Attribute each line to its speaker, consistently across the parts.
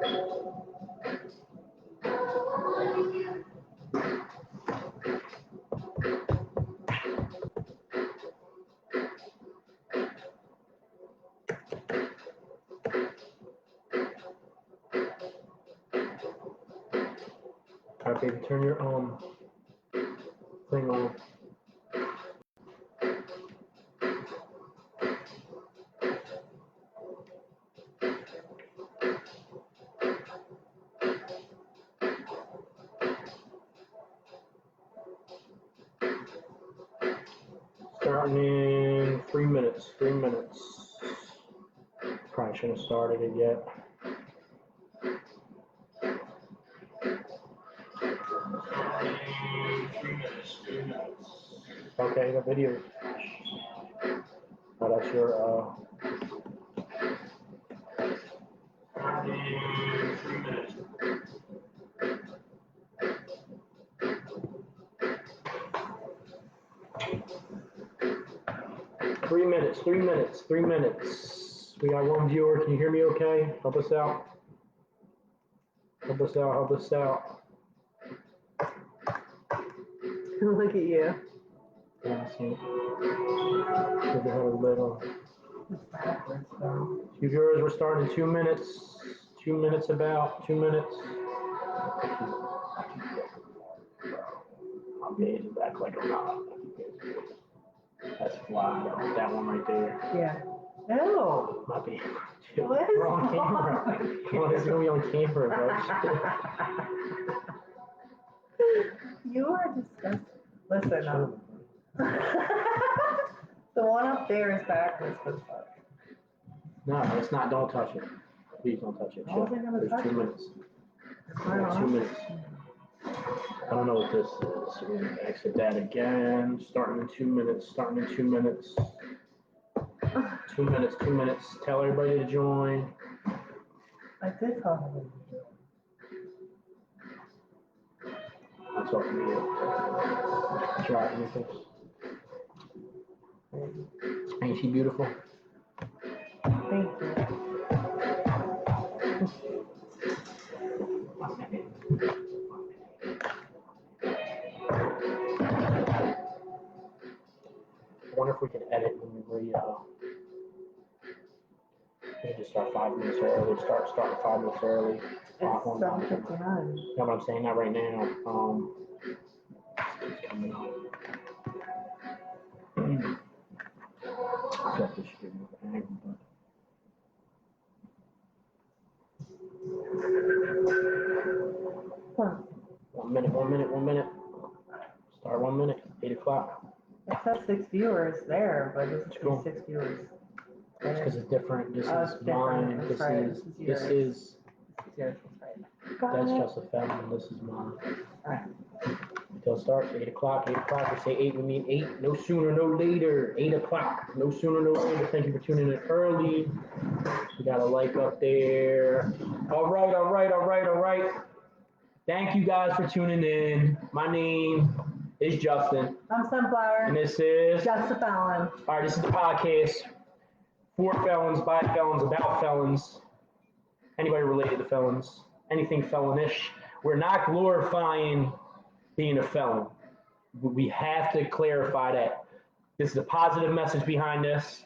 Speaker 1: All right, baby, turn your thing on. Starting in 3 minutes. 3 minutes. Probably shouldn't have started it yet. Okay, the video. Oh, that's your 3 minutes. 3 minutes, 3 minutes, 3 minutes. We got one viewer. Can you hear me okay? Help us out. Help us out, help us out.
Speaker 2: Look at you.
Speaker 1: Yeah, I see it. Give the head a little.
Speaker 2: It's backwards though.
Speaker 1: You viewers, we're starting in 2 minutes. 2 minutes about, 2 minutes. I'll be in back like a rock. That's fly, that one right there.
Speaker 2: Yeah. No.
Speaker 1: Might be.
Speaker 2: What
Speaker 1: We're on camera. Come on, it's gonna be on camera, bro.
Speaker 2: You are disgusting. Listen, the one up there is backwards, but
Speaker 1: No, it's not. Don't touch it. Please don't touch it.
Speaker 2: How was I gonna
Speaker 1: There's
Speaker 2: touch
Speaker 1: 2
Speaker 2: it?
Speaker 1: minutes.
Speaker 2: I don't
Speaker 1: 2
Speaker 2: know.
Speaker 1: minutes. I don't know what this is. We're gonna exit that again. Starting in 2 minutes. Starting in 2 minutes. 2 minutes. 2 minutes. Tell everybody to join.
Speaker 2: I did talk about it.
Speaker 1: I'll talk to you. Try anything. Ain't she beautiful?
Speaker 2: Thank you.
Speaker 1: I wonder if we can edit when we just start 5 minutes early. Start 5 minutes early.
Speaker 2: It's 7:59.
Speaker 1: You know what I'm saying? Not right now. It's coming up. I bet this should be more angle, but. 1 minute, 1 minute, 1 minute. Start 1 minute, 8 o'clock.
Speaker 2: It says 6 viewers there, but it's
Speaker 1: Cool.
Speaker 2: 6 viewers.
Speaker 1: It's because it's different. This
Speaker 2: Oh,
Speaker 1: is
Speaker 2: it's different.
Speaker 1: mine.
Speaker 2: That's
Speaker 1: This
Speaker 2: right.
Speaker 1: is
Speaker 2: This is
Speaker 1: yours.
Speaker 2: yours.
Speaker 1: That's just a felon. This is mine.
Speaker 2: Alright.
Speaker 1: Until it starts, 8 o'clock, 8 o'clock. We say 8, we mean 8. No sooner, no later. 8 o'clock. No sooner, no later. Thank you for tuning in early. We got a like up there. All right, all right, all right, all right. Thank you guys for tuning in. My name is Justin.
Speaker 2: I'm Sunflower.
Speaker 1: And this is
Speaker 2: Just a Felon.
Speaker 1: All right, this is the podcast for felons, by felons, about felons, anybody related to felons, anything felonish. We're not glorifying being a felon. We have to clarify that. This is a positive message behind this,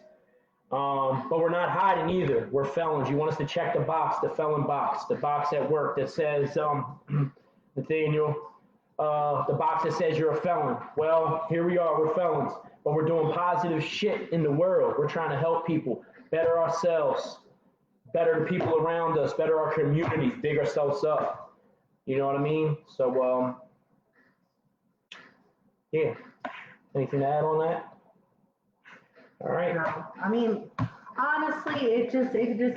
Speaker 1: but we're not hiding either. We're felons. You want us to check the box, the felon box, the box at work that says, Nathaniel, the box that says you're a felon. Well, here we are, we're felons, but we're doing positive shit in the world. We're trying to help people, better ourselves, better the people around us, better our communities, dig ourselves up. You know what I mean? So, yeah. Anything to add on that? All right.
Speaker 2: No, I mean, honestly, it just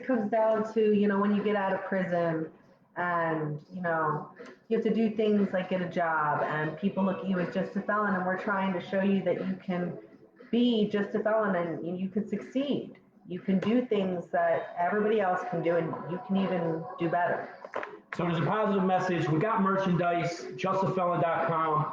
Speaker 2: comes down to, you know, when you get out of prison and, you know, you have to do things like get a job and people look at you as just a felon, and we're trying to show you that you can be just a felon and you can succeed. You can do things that everybody else can do, and you can even do better.
Speaker 1: So there's a positive message. We got merchandise, justafelon.com.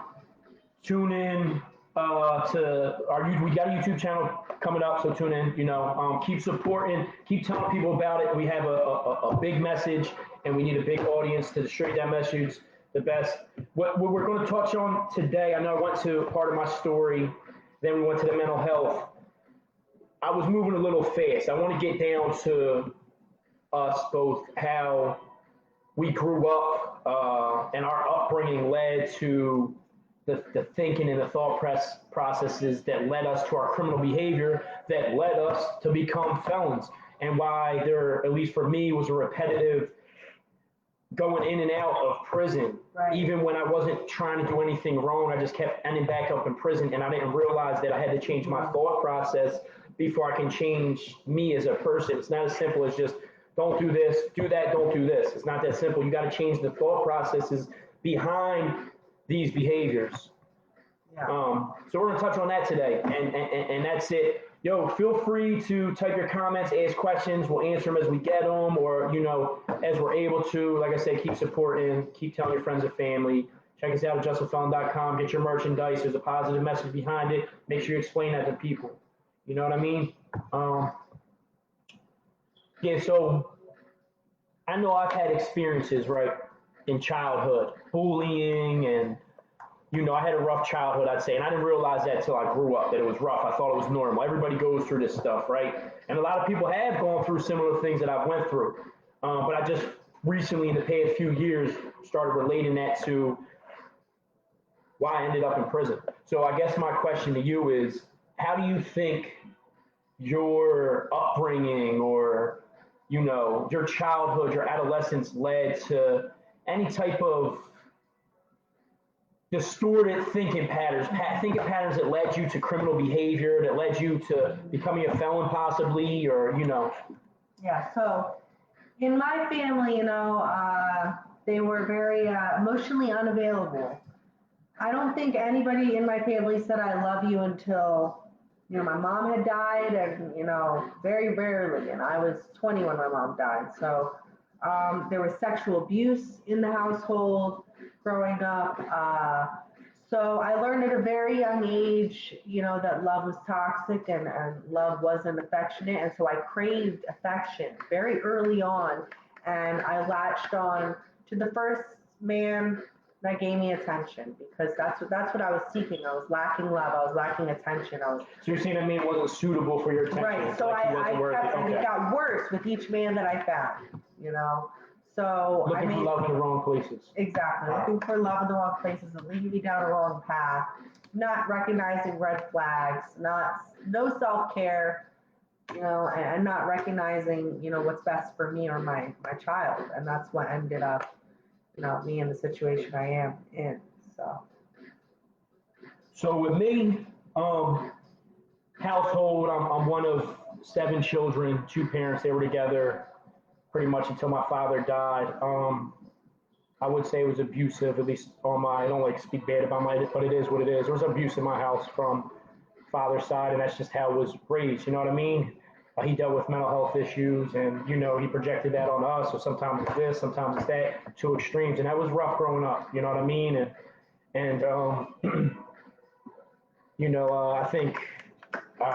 Speaker 1: Tune in to we got a YouTube channel coming up, so tune in. You know, keep supporting, keep telling people about it. We have a big message. and we need a big audience to distribute that message the best. What we're going to touch on today, I know I went to part of my story, then we went to the mental health. I was moving a little fast. I want to get down to us both, how we grew up and our upbringing led to the thinking and the thought processes that led us to our criminal behavior that led us to become felons, and why there, at least for me, was a repetitive going in and out of prison.
Speaker 2: Right.
Speaker 1: Even when I wasn't trying to do anything wrong, I just kept ending back up in prison, and I didn't realize that I had to change my thought process before I can change me as a person. It's not as simple as just don't do this, do that, don't do this. It's not that simple. You got to change the thought processes behind these behaviors.
Speaker 2: Yeah.
Speaker 1: So we're going to touch on that today, and that's it. Yo, feel free to type your comments, ask questions. We'll answer them as we get them, or as we're able to. Like I say, keep supporting, keep telling your friends and family. Check us out at justafelon.com. Get your merchandise. There's a positive message behind it. Make sure you explain that to people. You know what I mean? Yeah. So I know I've had experiences, right, in childhood, bullying, and I had a rough childhood, I'd say, and I didn't realize that until I grew up, that it was rough. I thought it was normal. Everybody goes through this stuff, right? And a lot of people have gone through similar things that I've went through. But I just recently, in the past few years, started relating that to why I ended up in prison. So I guess my question to you is, how do you think your upbringing or, your childhood, your adolescence led to any type of distorted thinking patterns that led you to criminal behavior, that led you to becoming a felon possibly, or
Speaker 2: Yeah. So in my family, they were very emotionally unavailable. I don't think anybody in my family said I love you until my mom had died, and very rarely, and I was 20 when my mom died. So there was sexual abuse in the household growing up. So I learned at a very young age, that love was toxic, and love wasn't affectionate. And so I craved affection very early on. And I latched on to the first man that gave me attention, because that's what I was seeking. I was lacking love. I was lacking attention.
Speaker 1: So you're saying that man wasn't suitable for your attention?
Speaker 2: Right. So
Speaker 1: like
Speaker 2: I kept, and it got worse with each man that I found, So
Speaker 1: looking for love in the wrong places.
Speaker 2: Exactly. Looking for love in the wrong places and leading me down a wrong path, not recognizing red flags, no self-care, and not recognizing, what's best for me or my child. And that's what ended up, me in the situation I am in.
Speaker 1: So with me, household, I'm one of 7 children, 2 parents. They were together pretty much until my father died. I would say it was abusive, at least I don't like to speak bad about but it is what it is. There was abuse in my house from father's side, and that's just how it was raised. You know what I mean? He dealt with mental health issues, and he projected that on us. So sometimes it's this, sometimes it's that, 2 extremes, and that was rough growing up. You know what I mean? And I think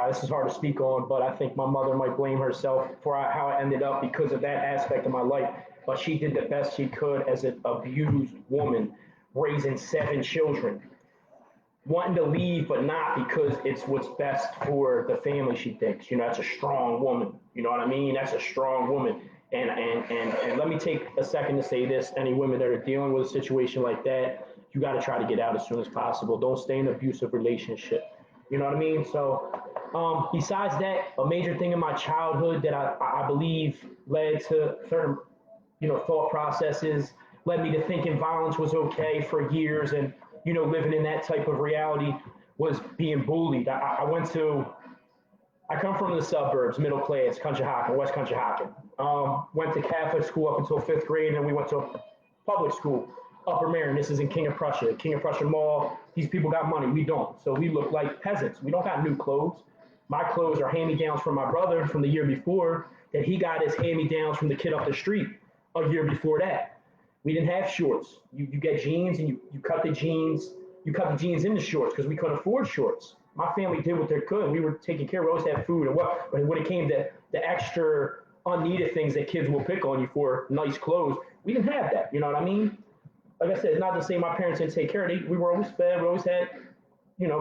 Speaker 1: this is hard to speak on, but I think my mother might blame herself for how I ended up because of that aspect of my life. But she did the best she could as an abused woman, raising 7 children, wanting to leave, but not because it's what's best for the family, she thinks. That's a strong woman. You know what I mean? That's a strong woman. And let me take a second to say this. Any women that are dealing with a situation like that, you got to try to get out as soon as possible. Don't stay in an abusive relationship. You know what I mean? So besides that, a major thing in my childhood that I believe led to certain, thought processes, led me to thinking violence was okay for years, and, living in that type of reality, was being bullied. I come from the suburbs, middle class, Conshohocken, West Conshohocken. Went to Catholic school up until 5th grade, and then we went to public school, Upper Marion. This is in King of Prussia Mall. These people got money, we don't. So we look like peasants. We don't got new clothes. My clothes are hand-me-downs from my brother from the year before, that he got his hand-me-downs from the kid up the street a year before that. We didn't have shorts. You get jeans, and you cut the jeans. You cut the jeans into shorts because we couldn't afford shorts. My family did what they could. We were taking care. We always had food. But when it came to the extra unneeded things that kids will pick on you for, nice clothes. We didn't have that. You know what I mean? Like I said, it's not to say my parents didn't take care of it. We were always fed. We always had,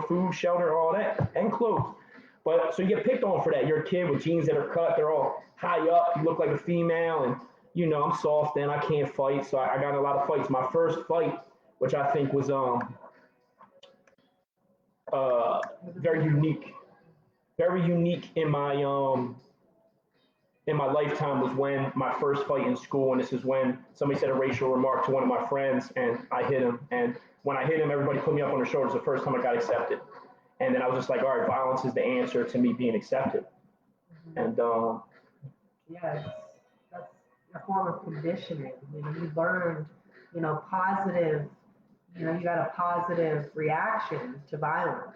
Speaker 1: food, shelter, all that, and clothes. But so you get picked on for that. You're a kid with jeans that are cut. They're all high up. You look like a female, and I'm soft and I can't fight. So I got in a lot of fights. My first fight, which I think was very unique, very unique in my lifetime, was when my first fight in school, and this is when somebody said a racial remark to one of my friends, and I hit him. And when I hit him, everybody put me up on their shoulders. The first time I got accepted, and then I was just like, all right, violence is the answer to me being accepted. And
Speaker 2: Yes, that's a form of conditioning. You learned, positive, you got a positive reaction to violence.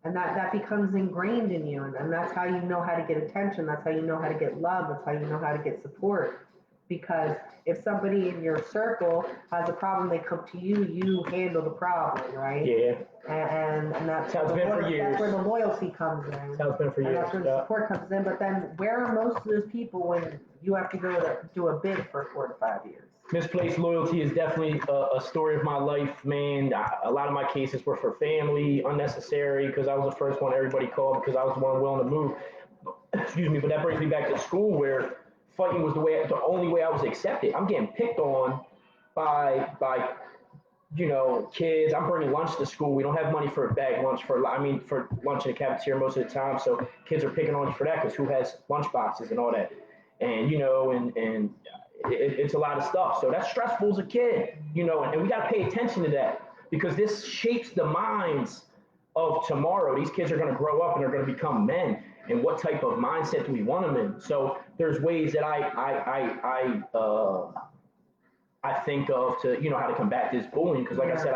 Speaker 2: And that becomes ingrained in you. And that's how you know how to get attention. That's how you know how to get love. That's how you know how to get support. Because if somebody in your circle has a problem, they come to you, you handle the problem, right?
Speaker 1: yeah,
Speaker 2: And that's
Speaker 1: how it's been for years.
Speaker 2: That's where the loyalty comes in.
Speaker 1: That's how it's been for
Speaker 2: and
Speaker 1: years.
Speaker 2: that's where the support comes in. But then where are most of those people when you have to go to do a bid for 4 to 5 years?
Speaker 1: Misplaced loyalty is definitely a story of my life, man. A lot of my cases were for family, unnecessary, because I was the first one everybody called because I was the one willing to move. Excuse me, but that brings me back to school where fighting was the only way I was accepted. I'm getting picked on by kids. I'm bringing lunch to school. We don't have money for a bag lunch for lunch in the cafeteria most of the time. So kids are picking on you for that because who has lunch boxes and all that, and it's a lot of stuff. So that's stressful as a kid, and we got to pay attention to that because this shapes the minds of tomorrow. These kids are going to grow up and they're going to become men. And what type of mindset do we want them in? So there's ways that I think of to how to combat this bullying because like I said,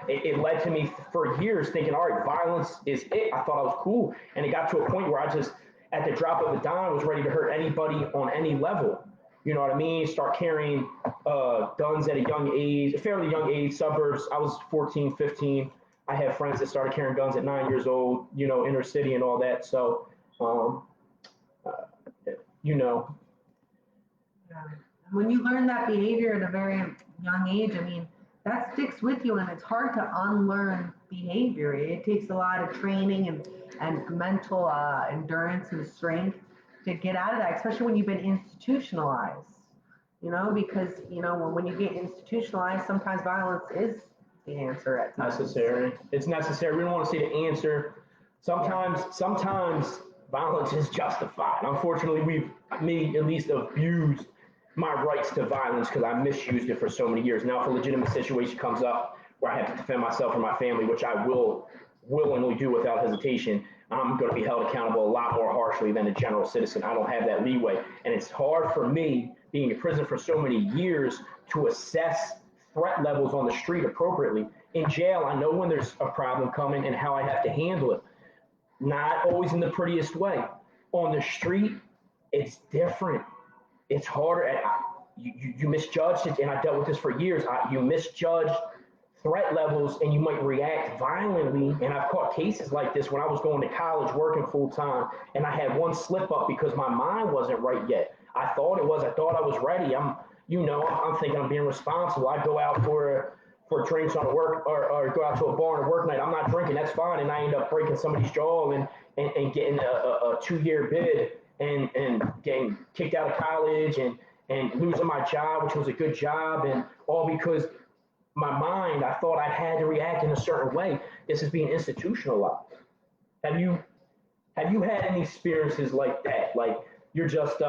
Speaker 1: it led to me for years thinking, all right, violence is it. I thought I was cool, and it got to a point where I just at the drop of a dime was ready to hurt anybody on any level. You know what I mean? Start carrying guns at a young age, a fairly young age. Suburbs. I was 14, 15. I had friends that started carrying guns at 9 years old. Inner city and all that. So, uh, you know,
Speaker 2: Yeah. When you learn that behavior at a very young age, I mean, that sticks with you and it's hard to unlearn behavior. It takes a lot of training and mental endurance and strength to get out of that, especially when you've been institutionalized, because, when you get institutionalized, sometimes violence is the answer at times.
Speaker 1: necessary. It's necessary. We don't want to say the answer. Sometimes violence is justified. Unfortunately, me at least, abused my rights to violence because I misused it for so many years. Now, if a legitimate situation comes up where I have to defend myself or my family, which I will willingly do without hesitation, I'm going to be held accountable a lot more harshly than a general citizen. I don't have that leeway. And it's hard for me, being in prison for so many years, to assess threat levels on the street appropriately. In jail, I know when there's a problem coming and how I have to handle it. Not always in the prettiest way. On the street, it's different. It's harder. You misjudged it, and I dealt with this for years. You misjudge threat levels, and you might react violently. And I've caught cases like this when I was going to college, working full time, and I had one slip up because my mind wasn't right yet. I thought it was. I thought I was ready. I'm thinking I'm being responsible. I go out for drinks on a work or go out to a bar on a work night. I'm not drinking. That's fine, and I end up breaking somebody's jaw and getting a 2-year bid and getting kicked out of college and losing my job, which was a good job, and all because my mind, I thought I had to react in a certain way. This is being institutionalized. Have you had any experiences like that? Like you're just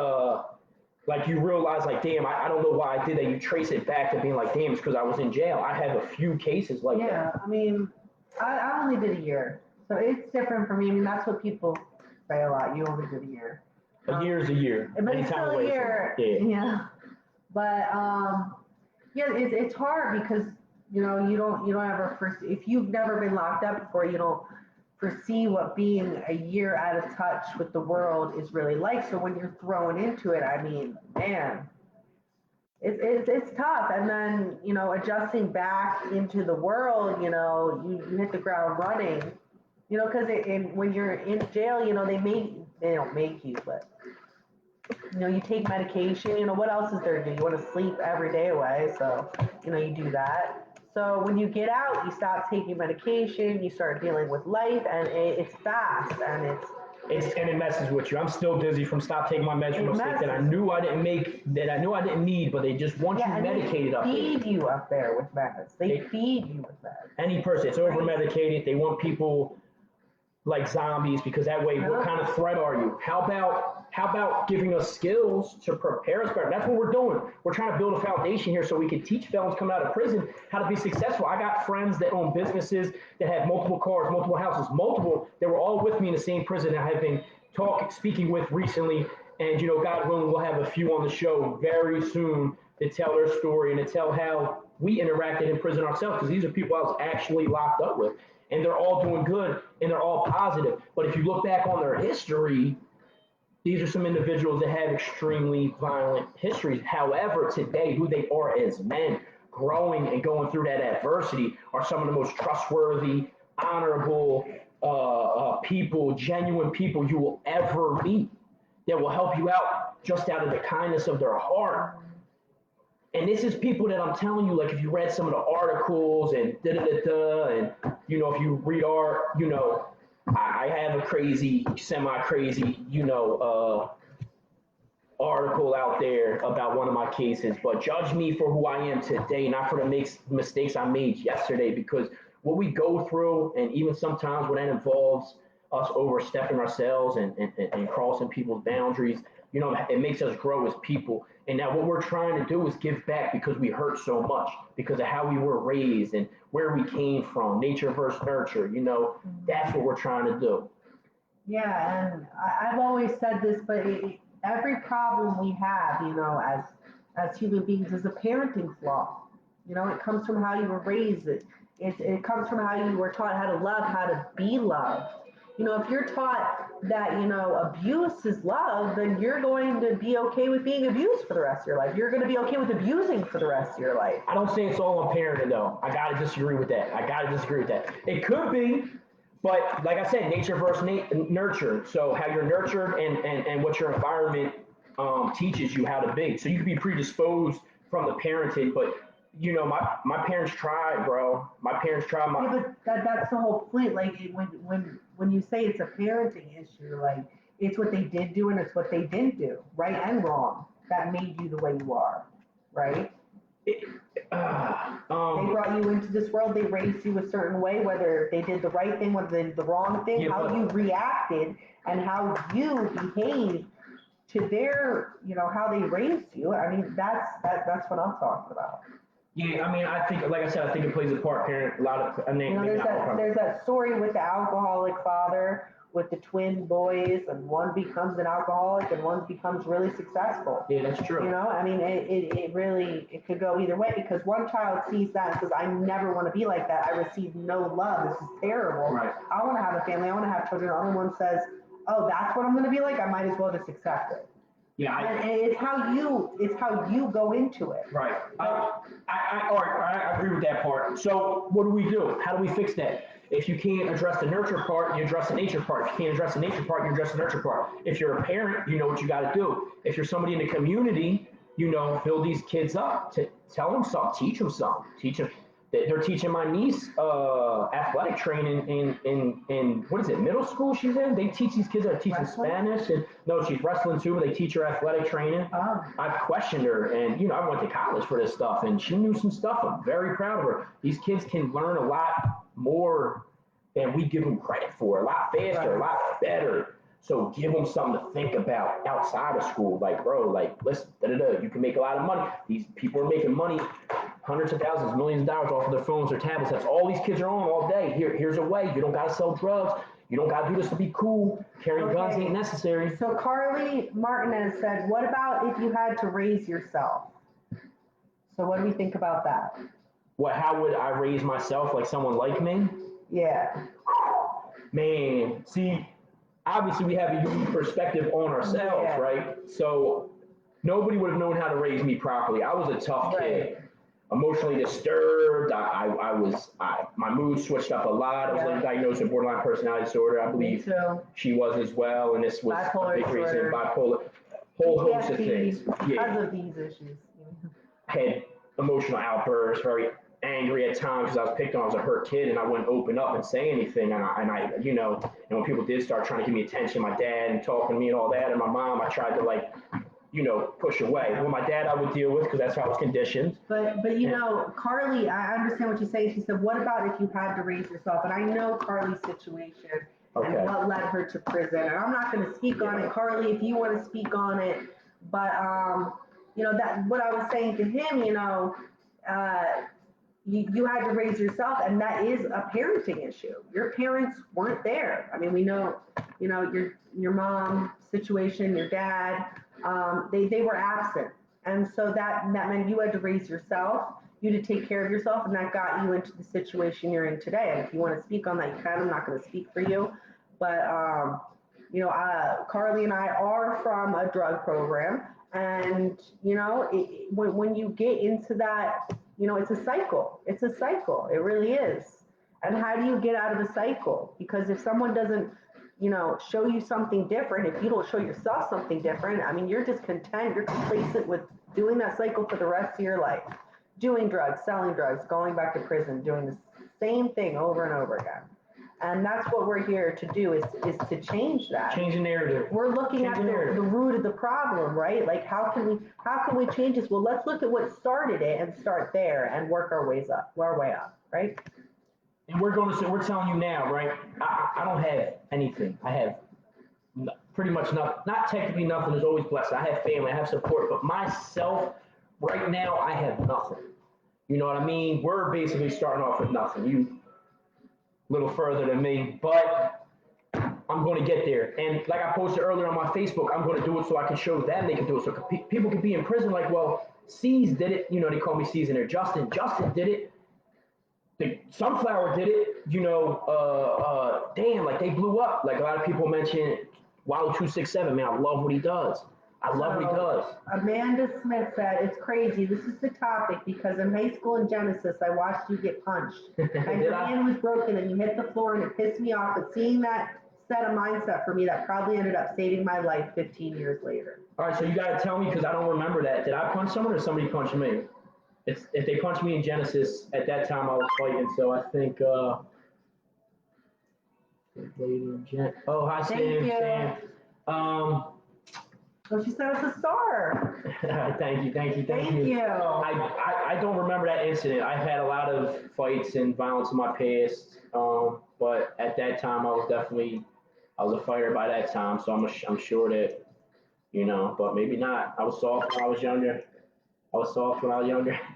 Speaker 1: like you realize like, damn, I don't know why I did that. You trace it back to being like, damn, it's because I was in jail. I have a few cases like that.
Speaker 2: Yeah, I mean, I only did a year, so it's different for me. I mean, that's what people say a lot. You only did a year.
Speaker 1: A year is a year.
Speaker 2: But it's still a year. Yeah. But yeah, it's hard because you don't ever if you've never been locked up before, you don't foresee what being a year out of touch with the world is really like. So when you're thrown into it, I mean, man, it's tough. And then adjusting back into the world, you hit the ground running, because when you're in jail, they don't make you, but You take medication. What else is there to do? You want to sleep every day away, so you do that. So when you get out, you stop taking medication, you start dealing with life, and it's fast, and it's
Speaker 1: And it messes with you. I'm still dizzy from stop taking my meds from
Speaker 2: it
Speaker 1: a state that I
Speaker 2: messes.
Speaker 1: knew I didn't make, that I knew I didn't need, but they just want you
Speaker 2: Yeah, and they
Speaker 1: medicated up there.
Speaker 2: feed you up there with meds. They
Speaker 1: They,
Speaker 2: feed you with meds.
Speaker 1: any person, it's over
Speaker 2: Right?
Speaker 1: medicated. They want people like zombies because that way, what
Speaker 2: Yeah.
Speaker 1: kind of threat are you? How about giving us skills to prepare us better? That's what we're doing. We're trying to build a foundation here so we can teach felons coming out of prison how to be successful. I got friends that own businesses that have multiple cars, multiple houses, multiple that were all with me in the same prison that I have been speaking with recently. And God willing, we'll have a few on the show very soon to tell their story and to tell how we interacted in prison ourselves, because these are people I was actually locked up with, and they're all doing good and they're all positive. But if you look back on their history, these are some individuals that have extremely violent histories. However, today, who they are as men, growing and going through that adversity, are some of the most trustworthy, honorable people, genuine people you will ever meet, that will help you out just out of the kindness of their heart. And this is people that I'm telling you, like if you read some of the articles and da da da da, and if you read our, I have a crazy, semi crazy, article out there about one of my cases, but judge me for who I am today, not for the mistakes I made yesterday, because what we go through, and even sometimes when that involves us overstepping ourselves and crossing people's boundaries, it makes us grow as people. And now what we're trying to do is give back because we hurt so much because of how we were raised and where we came from, nature versus nurture, that's what we're trying to do.
Speaker 2: Yeah, and I've always said this, but every problem we have, as human beings, is a parenting flaw. It comes from how you were raised. It comes from how you were taught how to love, how to be loved. If you're taught that abuse is love, then you're going to be okay with being abused for the rest of your life. You're going to be okay with abusing for the rest of your life.
Speaker 1: I don't say it's all on parenting though. I gotta disagree with that. I gotta disagree with that. It could be, but like I said, nature versus nurture. So how you're nurtured and what your environment teaches you how to be. So you can be predisposed from the parenting, but my parents tried, bro. My parents tried.
Speaker 2: Yeah, but that's the whole point. Like when you say it's a parenting issue, like it's what they did do and it's what they didn't do, right and wrong, that made you the way you are, right?
Speaker 1: It,
Speaker 2: They brought you into this world. They raised you a certain way, whether they did the right thing, whether they did the wrong thing,
Speaker 1: yeah,
Speaker 2: how you reacted, and how you behaved to how they raised you. I mean, that's what I'm talking about.
Speaker 1: yeah. I mean, I think, like I said, I think it plays a part. Parent, a lot of, I mean, maybe
Speaker 2: There's
Speaker 1: not all
Speaker 2: that
Speaker 1: part.
Speaker 2: there's that story with the alcoholic father with the twin boys, and one becomes an alcoholic and one becomes really successful.
Speaker 1: Yeah, that's true.
Speaker 2: I mean, it really it could go either way because one child sees that and says, "I never want to be like that. I receive no love. This is terrible.
Speaker 1: Right.
Speaker 2: I want to have a family. I want to have children." The other one says, "Oh, that's what I'm going to be like. I might as well just accept it."
Speaker 1: Yeah,
Speaker 2: And it's how you go into it.
Speaker 1: right. All right, I agree with that part. So what do we do? How do we fix that? If you can't address the nurture part, you address the nature part. If you can't address the nature part, you address the nurture part. If you're a parent, you know what you got to do. If you're somebody in the community, build these kids up, to tell them something, teach them something, teach them. They're teaching my niece athletic training in what is it, middle school she's in. They teach these kids how to teach them
Speaker 2: Wrestling?
Speaker 1: Spanish, and no, she's wrestling too, but they teach her athletic training.
Speaker 2: Oh,
Speaker 1: I've questioned her, and I went to college for this stuff, and she knew some stuff. I'm very proud of her. These kids can learn a lot more than we give them credit for, a lot faster, a lot better. So give them something to think about outside of school. Like, bro, like, listen, you can make a lot of money. These people are making money, hundreds of thousands, millions of dollars off of their phones or tablets. That's all these kids are on all day. Here's a way. You don't got to sell drugs. You don't got to do this to be cool. Carrying guns ain't necessary.
Speaker 2: So Carly Martinez said, "What about if you had to raise yourself?" So what do we think about that?
Speaker 1: What? How would I raise myself like someone like me?
Speaker 2: Yeah.
Speaker 1: Man, see, obviously we have a unique perspective on ourselves,
Speaker 2: Yeah.
Speaker 1: right? So nobody would have known how to raise me properly. I was a tough kid, emotionally disturbed. My mood switched up a lot. I was
Speaker 2: Yeah.
Speaker 1: diagnosed with borderline personality disorder. I
Speaker 2: Me
Speaker 1: believe
Speaker 2: too.
Speaker 1: she was as well, and this was a
Speaker 2: Bipolar
Speaker 1: big reason.
Speaker 2: disorder.
Speaker 1: Bipolar. whole host of
Speaker 2: PTSD
Speaker 1: things.
Speaker 2: because
Speaker 1: Yeah,
Speaker 2: of these issues.
Speaker 1: had emotional outbursts, very angry at times because I was picked on as a hurt kid and I wouldn't open up and say anything. And when people did start trying to give me attention, my dad and talking to me and all that, and my mom, I tried to push away. Well, my dad I would deal with because that's how I was conditioned.
Speaker 2: But
Speaker 1: And,
Speaker 2: Carly, I understand what you're saying. She said, "What about if you had to raise yourself?" And I know Carly's situation and
Speaker 1: okay.
Speaker 2: what led her to prison. And I'm not going to speak on it, Carly, if you want to speak on it. But that what I was saying to him, uh, you had to raise yourself, and that is a parenting issue. Your parents weren't there. I mean, we know, your mom situation, your dad, they were absent, and so that meant you had to raise yourself, you to take care of yourself, and that got you into the situation you're in today. And if you want to speak on that, you can. I'm not going to speak for you, but Carly and I are from a drug program, and when you get into that, it's a cycle. It's a cycle. It really is. And how do you get out of a cycle? Because if someone doesn't, show you something different, if you don't show yourself something different, I mean, you're just content, you're complacent with doing that cycle for the rest of your life. Doing drugs, selling drugs, going back to prison, doing the same thing over and over again. And that's what we're here to do is to change that.
Speaker 1: Change the narrative.
Speaker 2: We're looking
Speaker 1: Change
Speaker 2: at the root of the problem, right? Like how can we change this? Well, let's look at what started it and start there and work our way up, right?
Speaker 1: And we're telling you now, right? I don't have anything. I have pretty much nothing. Not technically nothing. There's always blessing. I have family. I have support. But myself, right now, I have nothing. You know what I mean? We're basically starting off with nothing. You a little further than me, but I'm going to get there. And like I posted earlier on my Facebook, I'm going to do it so I can show them they can do it. So people can be in prison like, well, C's did it. They call me C's in there. Justin did it. The Sunflower did it. Damn, like they blew up. Like a lot of people mention Wallow 267. Man, I love what he does. I love what he does.
Speaker 2: Amanda Smith said, "It's crazy. This is the topic because in high school in Genesis, I watched you get punched. And your hand was broken and you hit the floor and it pissed me off. But seeing that set a mindset for me that probably ended up saving my life 15 years later."
Speaker 1: All right, so you got to tell me because I don't remember that. Did I punch someone or somebody punched me? If they punched me in Genesis, at that time I was fighting. So I think, oh, hi,
Speaker 2: Thank
Speaker 1: Sam.
Speaker 2: you. So she said it's a star.
Speaker 1: Thank you.
Speaker 2: Thank you.
Speaker 1: I don't remember that incident. I've had a lot of fights and violence in my past, but at that time I was a fighter by that time. So I'm sure that but maybe not. I was soft when I was younger.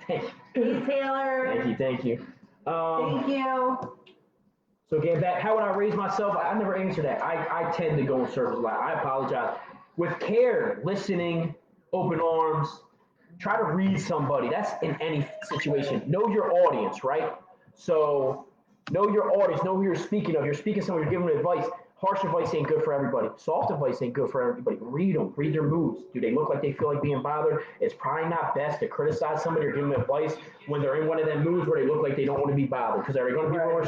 Speaker 1: Thank you.
Speaker 2: Hey Taylor.
Speaker 1: Thank you.
Speaker 2: Thank you.
Speaker 1: So getting back, how would I raise myself? I never answered that. I tend to go in circles a lot. I apologize. With care, listening, open arms, try to read somebody. That's in any situation. Know your audience, right? So know your audience. Know who you're speaking of. You're speaking to someone. You're giving them advice. Harsh advice ain't good for everybody. Soft advice ain't good for everybody. Read them. Read their moods. Do they look like they feel like being bothered? It's probably not best to criticize somebody or give them advice when they're in one of them moods where they look like they don't want to be bothered. Because are they going to be more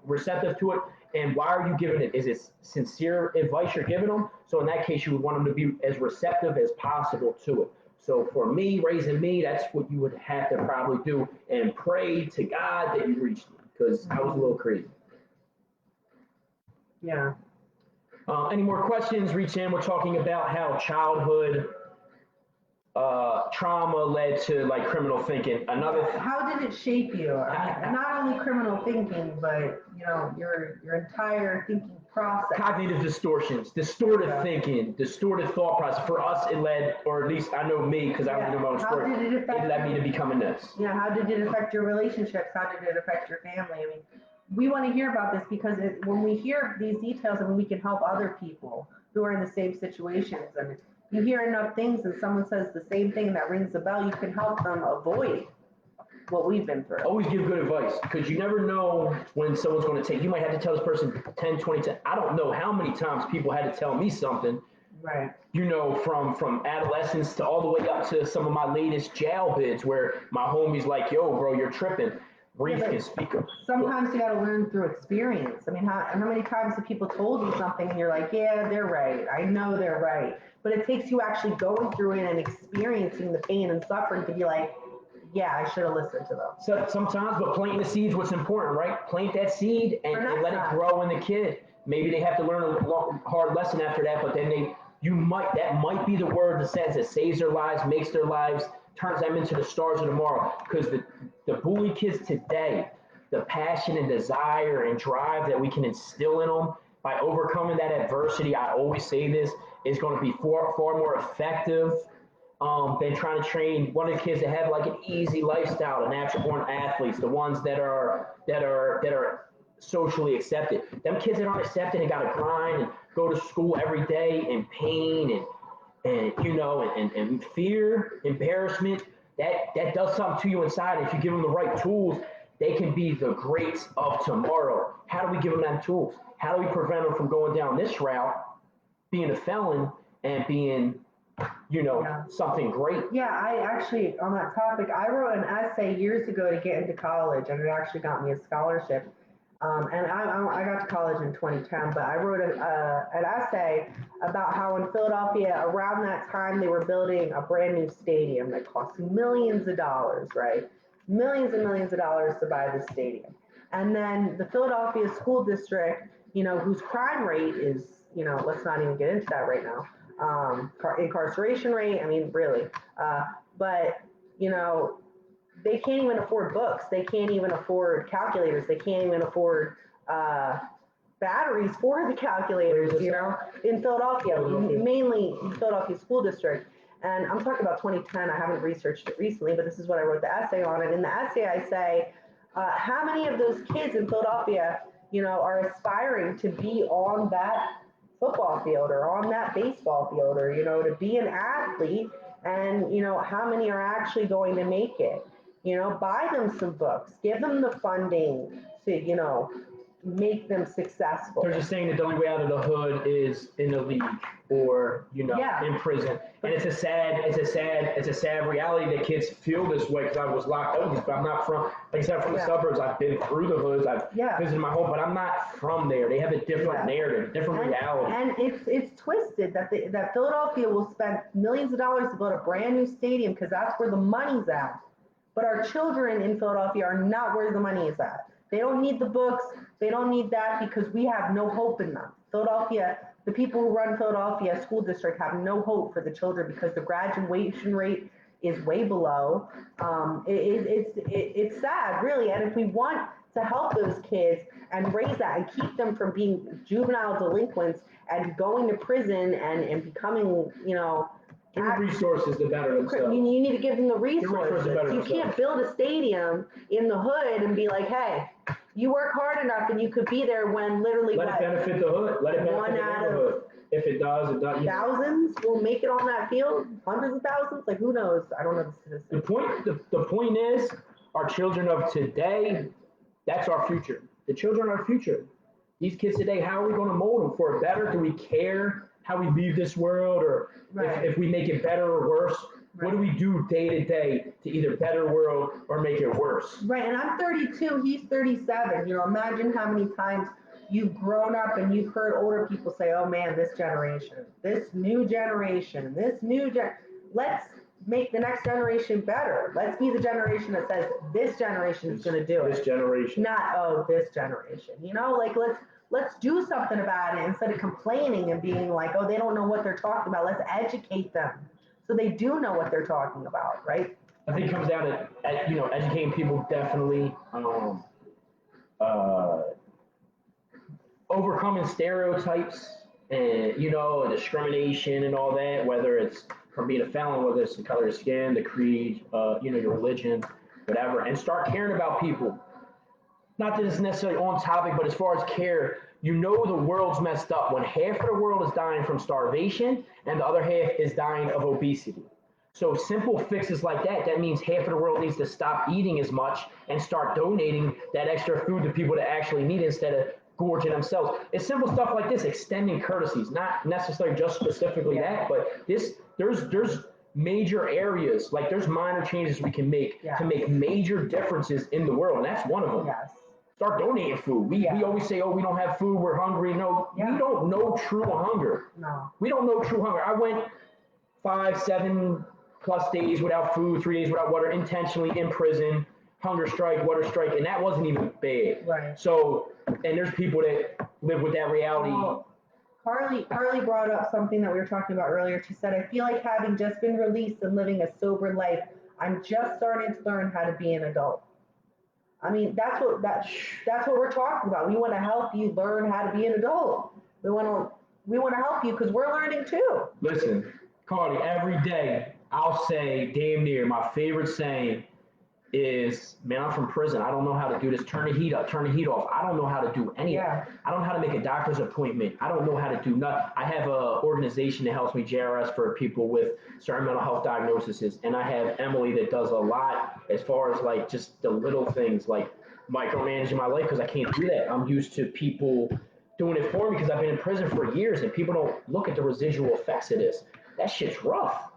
Speaker 1: receptive to it? And why are you giving it? Is it sincere advice you're giving them? So in that case, you would want them to be as receptive as possible to it. So for me, raising me, that's what you would have to probably do and pray to God that you reached me because I was a little crazy.
Speaker 2: Yeah.
Speaker 1: Any more questions? Reach in. We're talking about how childhood trauma led to like criminal thinking.
Speaker 2: How did it shape you? Not only criminal thinking, but your entire thinking process.
Speaker 1: Cognitive distortions, distorted thinking, distorted thought process. For us, it led, or at least I know me because I was in my own story. It led me to becoming this.
Speaker 2: Yeah. How did it affect your relationships? How did it affect your family? I mean, we want to hear about this because when we hear these details and when we can help other people who are in the same situations, and you hear enough things and someone says the same thing and that rings a bell, you can help them avoid what we've been through.
Speaker 1: Always give good advice because you never know when someone's going to take. You might have to tell this person 10, 20 times. I don't know how many times people had to tell me something.
Speaker 2: Right.
Speaker 1: From adolescence to all the way up to some of my latest jail bids where my homie's like, yo, bro, you're tripping.
Speaker 2: Yeah,
Speaker 1: Brief can
Speaker 2: but
Speaker 1: speak of.
Speaker 2: sometimes you got to learn through experience. I mean, how many times have people told you something and you're like, yeah, they're right. I know they're right. But it takes you actually going through it and experiencing the pain and suffering to be like, yeah, I should have listened to them.
Speaker 1: So sometimes, but planting the seeds, what's important, right? Plant that seed and let it grow in the kid. Maybe they have to learn a hard lesson after that, but then that might be the word that says it saves their lives, makes their lives, turns them into the stars of tomorrow. Because the bully kids today, the passion and desire and drive that we can instill in them by overcoming that adversity, I always say this, is going to be far more effective than trying to train one of the kids that have like an easy lifestyle, the natural born athletes, the ones that are socially accepted. Them kids that aren't accepted and got to grind and go to school every day in pain and fear, embarrassment. That does something to you inside. If you give them the right tools, they can be the greats of tomorrow. How do we give them tools? How do we prevent them from going down this route, being a felon and being
Speaker 2: Yeah.
Speaker 1: something great?
Speaker 2: Yeah, I actually, on that topic, I wrote an essay years ago to get into college, and it actually got me a scholarship. And I got to college in 2010, but I wrote an essay about how in Philadelphia, around that time, they were building a brand new stadium that cost millions of dollars, right? Millions and millions of dollars to buy the stadium. And then the Philadelphia school district, whose crime rate is, let's not even get into that right now. Incarceration rate, I mean, really. But, you know, they can't even afford books. They can't even afford calculators. They can't even afford uh, batteries for the calculators, in Philadelphia, mainly in Philadelphia school district. And I'm talking about 2010. I haven't researched it recently, but this is what I wrote the essay on. And in the essay, I say, how many of those kids in Philadelphia, are aspiring to be on that football field or on that baseball field or, to be an athlete? And, how many are actually going to make it? Buy them some books, give them the funding to, make them successful.
Speaker 1: They're just saying that the only way out of the hood is in the league or
Speaker 2: Yeah.
Speaker 1: in prison, and it's a sad reality that kids feel this way because I was locked up with these, but I'm not from, like I said, I'm from the
Speaker 2: Yeah.
Speaker 1: suburbs. I've been through the hoods. I've
Speaker 2: Yeah.
Speaker 1: visited my home, but I'm not from there. They have a different
Speaker 2: Yeah.
Speaker 1: narrative, different reality.
Speaker 2: And it's twisted that Philadelphia will spend millions of dollars to build a brand new stadium because that's where the money's at. But our children in Philadelphia are not where the money is at. They don't need the books. They don't need that because we have no hope in them. Philadelphia, the people who run Philadelphia school district have no hope for the children because the graduation rate is way below. It's sad, really. And if we want to help those kids and raise that and keep them from being juvenile delinquents and going to prison and becoming,
Speaker 1: Give them resources to better themselves.
Speaker 2: you need to give them the resources.
Speaker 1: to better
Speaker 2: You
Speaker 1: themselves.
Speaker 2: can't build a stadium in the hood and be like, hey, you work hard enough and you could be there when literally
Speaker 1: Let it benefit the hood. Let it benefit
Speaker 2: one
Speaker 1: the
Speaker 2: out of
Speaker 1: neighborhood. If it does, it does.
Speaker 2: thousands will make it on that field? Hundreds of thousands? Like, who knows? I don't know the
Speaker 1: The
Speaker 2: statistics.
Speaker 1: point is, our children of today, that's our future. The children are our future. These kids today, how are we going to mold them for better? Do we care how we leave this world, or
Speaker 2: Right.
Speaker 1: if we make it better or worse? What do
Speaker 2: Right.
Speaker 1: we do day to day to either better the world or make it worse?
Speaker 2: Right, and I'm 32, he's 37. Imagine how many times you've grown up and you've heard older people say, oh man, this generation, this new generation, let's make the next generation better. Let's be the generation that says this generation is going to do
Speaker 1: This
Speaker 2: it.
Speaker 1: generation.
Speaker 2: Not, oh, this generation. Like let's do something about it instead of complaining and being like, oh, they don't know what they're talking about. Let's educate them so they do know what they're talking about, right?
Speaker 1: I think it comes down to educating people definitely. Uh, Overcoming stereotypes and discrimination and all that, whether it's from being a felon, whether it's the color of skin, the creed, your religion, whatever, and start caring about people. Not that it's necessarily on topic, but as far as care, the world's messed up when half of the world is dying from starvation and the other half is dying of obesity. So simple fixes like that means half of the world needs to stop eating as much and start donating that extra food to people that actually need it instead of gorging themselves. It's simple stuff like this, extending courtesies, not necessarily just specifically that, but there's major areas. Like there's minor changes we can make
Speaker 2: Yes.
Speaker 1: to make major differences in the world, and that's one of them.
Speaker 2: Yes.
Speaker 1: Start donating food. We always say, oh, we don't have food, we're hungry. No, we don't know true hunger.
Speaker 2: No.
Speaker 1: We don't know true hunger. I went 5, 7+ days without food, 3 days without water, intentionally in prison, hunger strike, water strike, and that wasn't even bad.
Speaker 2: Right.
Speaker 1: So, and there's people that live with that reality.
Speaker 2: Well, Carly brought up something that we were talking about earlier. She said, I feel like having just been released and living a sober life, I'm just starting to learn how to be an adult. I mean, that's what we're talking about. We want to help you learn how to be an adult. We want to help you because we're learning too.
Speaker 1: Listen, Carly, every day I'll say damn near my favorite saying is, man, I'm from prison. I don't know how to do this. Turn the heat up, turn the heat off. I don't know how to do anything.
Speaker 2: Yeah.
Speaker 1: I don't know how to make a doctor's appointment. I don't know how to do nothing. I have an organization that helps me, JRS, for people with certain mental health diagnoses. And I have Emily that does a lot as far as like just the little things like micromanaging my life because I can't do that. I'm used to people doing it for me because I've been in prison for years and people don't look at the residual effects of this. That shit's rough.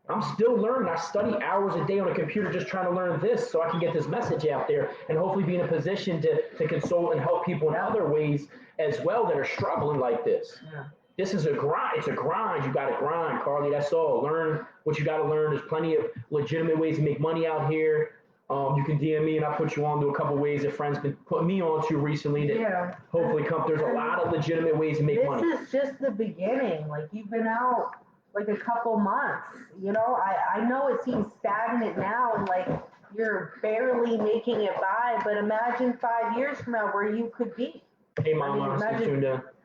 Speaker 1: I'm still learning. I study hours a day on a computer just trying to learn this so I can get this message out there and hopefully be in a position to console and help people in other ways as well that are struggling like this.
Speaker 2: Yeah.
Speaker 1: This is a grind. It's a grind. You got to grind, Carly. That's all. Learn what you got to learn. There's plenty of legitimate ways to make money out here. You can DM me and I'll put you on to a couple ways that friends been putting me on to recently that hopefully come. There's a lot of legitimate ways to make money.
Speaker 2: This is just the beginning. Like you've been out like a couple months, you know, I know it seems stagnant now and like you're barely making it by, but imagine 5 years from now where you could be.
Speaker 1: Hey, Mama,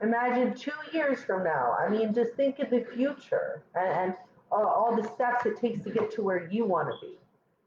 Speaker 2: imagine 2 years from now. I mean, just think of the future and all the steps it takes to get to where you want to be,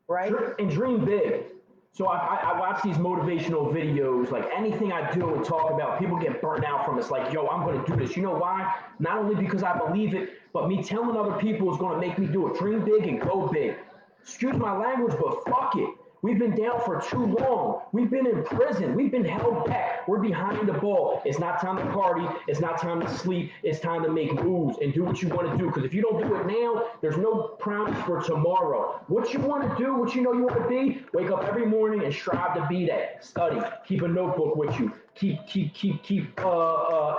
Speaker 2: right?
Speaker 1: And dream big. So I watch these motivational videos, like anything I do and talk about, people get burnt out from it. It's like, yo, I'm going to do this. You know why? Not only because I believe it, but me telling other people is going to make me do it. Dream big and go big. Excuse my language, but fuck it. We've been down for too long. We've been in prison. We've been held back. We're behind the ball. It's not time to party. It's not time to sleep. It's time to make moves and do what you want to do. Because if you don't do it now, there's no promise for tomorrow. What you want to do, what you know you want to be, wake up every morning and strive to be that. Study. Keep a notebook with you. Keep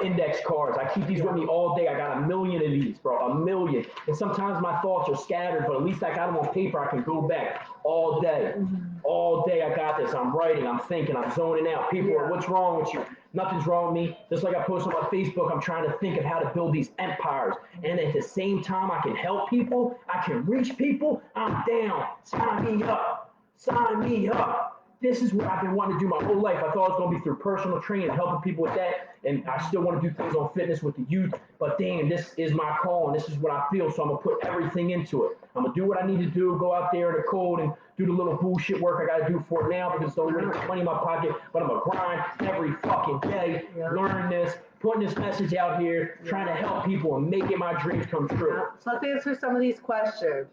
Speaker 1: index cards. I keep these with me all day. I got a million of these, bro, a million. And sometimes my thoughts are scattered, but at least I got them on paper. I can go back all day. All day I got this. I'm writing, I'm thinking, I'm zoning out. People are, what's wrong with you? Nothing's wrong with me. Just like I post on my Facebook, I'm trying to think of how to build these empires. And at the same time, I can help people. I can reach people. I'm down. Sign me up. Sign me up. This is what I've been wanting to do my whole life. I thought it was going to be through personal training, helping people with that. And I still want to do things on fitness with the youth. But damn, this is my call and this is what I feel. So I'm going to put everything into it. I'm going to do what I need to do, go out there in the cold and do the little bullshit work I got to do for it now because it's the only way to put money in my pocket. But I'm going to grind every fucking day, learn this, putting this message out here, trying to help people and making my dreams come true.
Speaker 2: So let's answer some of these questions.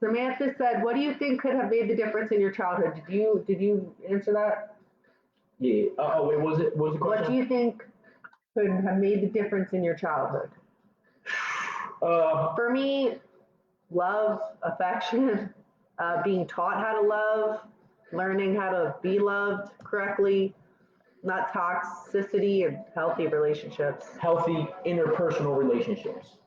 Speaker 2: Samantha said, what do you think could have made the difference in your childhood? Did you answer that?
Speaker 1: Yeah. Wait, what was the question?
Speaker 2: What do you think could have made the difference in your childhood? For me, love, affection, being taught how to love, learning how to be loved correctly, not toxicity, and healthy relationships.
Speaker 1: Healthy interpersonal relationships.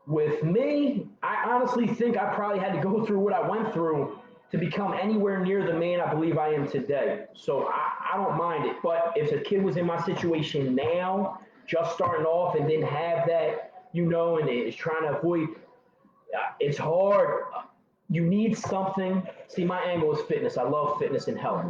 Speaker 1: With me, I honestly think I probably had to go through what I went through to become anywhere near the man I believe I am today. So I don't mind it. But if a kid was in my situation now, just starting off and didn't have that, and is trying to avoid, it's hard. You need something. See, my angle is fitness. I love fitness and health.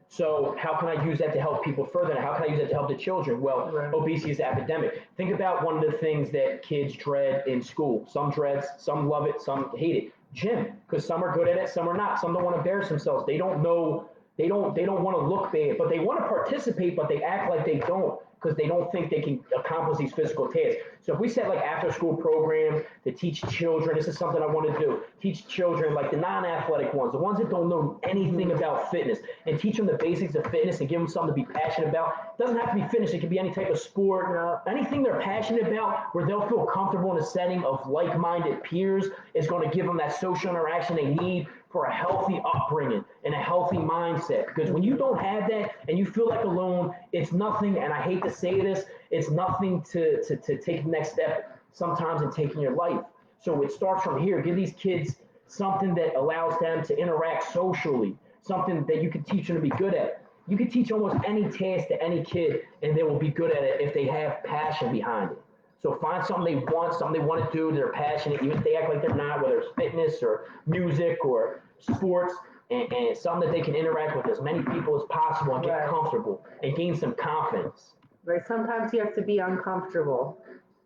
Speaker 1: So how can I use that to help people further? And how can I use that to help the children? Well, obesity is an epidemic. Think about one of the things that kids dread in school. Some dread, some love it, some hate it. Gym, because some are good at it, some are not. Some don't want to embarrass themselves. They don't know They don't want to look bad, but they want to participate, but they act like they don't because they don't think they can accomplish these physical tasks. So if we set like after school program to teach children, this is something I want to do. Teach children like the non-athletic ones, the ones that don't know anything about fitness, and teach them the basics of fitness and give them something to be passionate about. It doesn't have to be fitness, it can be any type of sport, anything they're passionate about where they'll feel comfortable in a setting of like-minded peers is going to give them that social interaction they need for a healthy upbringing and a healthy mindset. Because when you don't have that and you feel like alone, it's nothing, and I hate to say this, it's nothing to take the next step sometimes in taking your life. So it starts from here. Give these kids something that allows them to interact socially, something that you can teach them to be good at. You can teach almost any task to any kid, and they will be good at it if they have passion behind it. So find something they want, something they want to do, they're passionate, even if they act like they're not, whether it's fitness or music or sports, and something that they can interact with as many people as possible and get comfortable and gain some confidence.
Speaker 2: Right. Sometimes you have to be uncomfortable.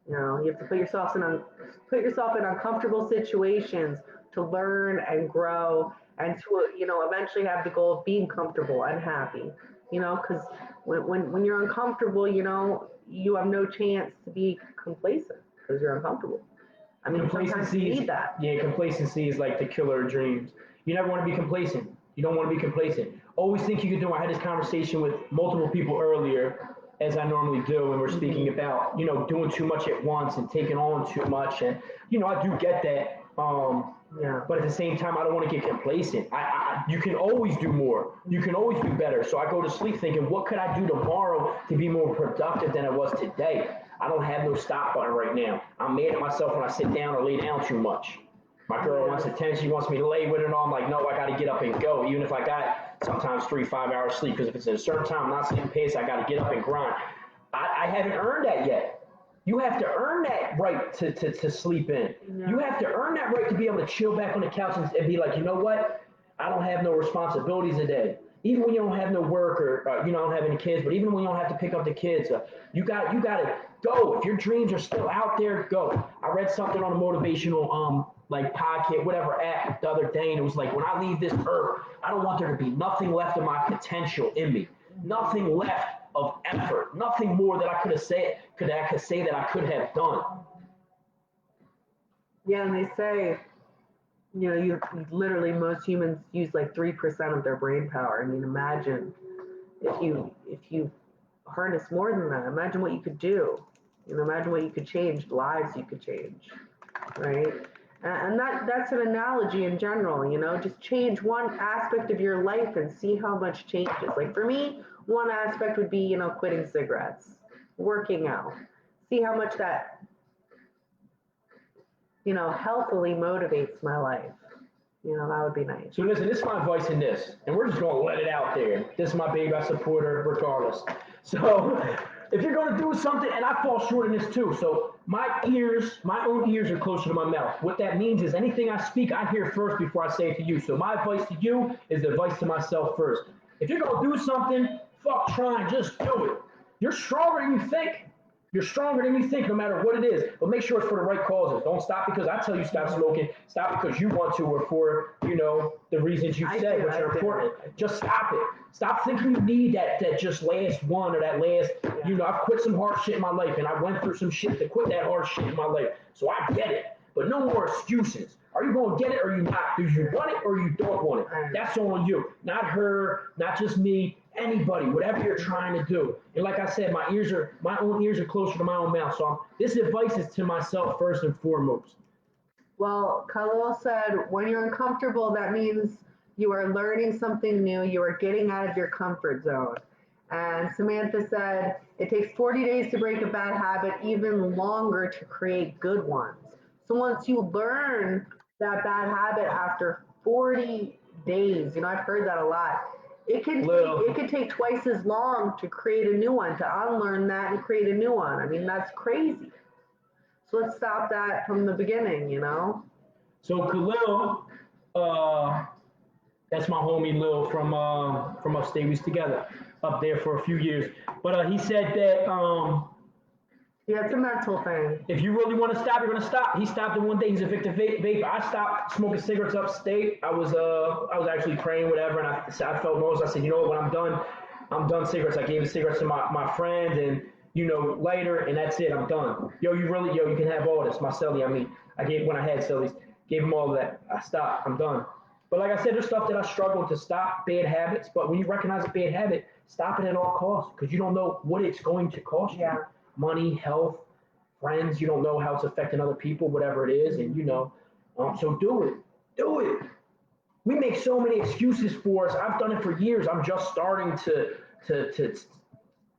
Speaker 2: You have to put yourself in uncomfortable situations to learn and grow and to eventually have the goal of being comfortable and happy. Because when you're uncomfortable, you have no chance to be complacent because you're uncomfortable. I mean, sometimes you need that.
Speaker 1: Yeah, complacency is like the killer of dreams. You never want to be complacent. You don't want to be complacent. Always think you can do. I had this conversation with multiple people earlier, as I normally do, and we're speaking about doing too much at once and taking on too much, and I do get that.
Speaker 2: Yeah.
Speaker 1: But at the same time, I don't want to get complacent. You can always do more. You can always do better. So I go to sleep thinking, what could I do tomorrow to be more productive than I was today? I don't have no stop button right now. I'm mad at myself when I sit down or lay down too much. My girl wants attention. She wants me to lay with her, and I'm like, no, I got to get up and go, even if I got sometimes 3, 5 hours sleep. Because if it's at a certain time, I'm not sleeping pace, I got to get up and grind. I haven't earned that yet. You have to earn that right to sleep in. Yeah. You have to earn that right to be able to chill back on the couch and be like, you know what? I don't have no responsibilities today. Even when you don't have no work or you don't have any kids, but even when you don't have to pick up the kids, you got to go. If your dreams are still out there, go. I read something on a motivational like podcast, whatever app the other day, and it was like, when I leave this earth, I don't want there to be nothing left of my potential in me, nothing left of effort, nothing more that I could say that I could have done.
Speaker 2: Yeah, and they say, you literally most humans use like 3% of their brain power. I mean, imagine if you harness more than that. Imagine what you could do. Imagine what you could change, lives you could change, right? And that's an analogy in general. Just change one aspect of your life and see how much changes. Like for me, one aspect would be quitting cigarettes, working out. See how much that healthily motivates my life. That would be nice.
Speaker 1: So listen, this is my advice in this, and we're just going to let it out there. This is my baby, I support her regardless. So if you're going to do something, and I fall short in this too, so my own ears are closer to my mouth. What that means is anything I speak, I hear first before I say it to you. So my advice to you is the advice to myself first. If you're going to do something, fuck trying, just do it. You're stronger than you think. You're stronger than you think, no matter what it is. But make sure it's for the right causes. Don't stop because I tell you stop smoking. Stop because you want to, or for the reasons you said, which are important. Just stop it. Stop thinking you need that just last one or that last. I've quit some hard shit in my life, and I went through some shit to quit that hard shit in my life. So I get it. But no more excuses. Are you going to get it or are you not? Do you want it or you don't want it? That's on you. Not her, not just me. Anybody, whatever you're trying to do. And like I said, my own ears are closer to my own mouth. So this advice is to myself first and foremost.
Speaker 2: Well, Khalil said, when you're uncomfortable, that means you are learning something new. You are getting out of your comfort zone. And Samantha said, it takes 40 days to break a bad habit, even longer to create good ones. So once you learn that bad habit after 40 days, I've heard that a lot. It could take twice as long to create a new one, to unlearn that and create a new one. I mean, that's crazy. So let's stop that from the beginning,
Speaker 1: So Khalil, that's my homie Lil from upstate. We was together up there for a few years. But he said that
Speaker 2: Yeah, it's a mental thing.
Speaker 1: If you really want to stop, you're gonna stop. He stopped it one day. He's a victim vapor. I stopped smoking cigarettes upstate. I was actually praying, whatever, and I felt most. I said, you know what? When I'm done cigarettes. I gave the cigarettes to my friend, and lighter, and that's it. I'm done. You can have all this. My celly. I mean, I gave when I had cellies, gave him all of that. I stopped. I'm done. But like I said, there's stuff that I struggle to stop, bad habits. But when you recognize a bad habit, stop it at all costs because you don't know what it's going to cost you.
Speaker 2: Yeah.
Speaker 1: Money, health, friends. You don't know how it's affecting other people, whatever it is, and so do it. Do it. We make so many excuses for us. I've done it for years. I'm just starting to to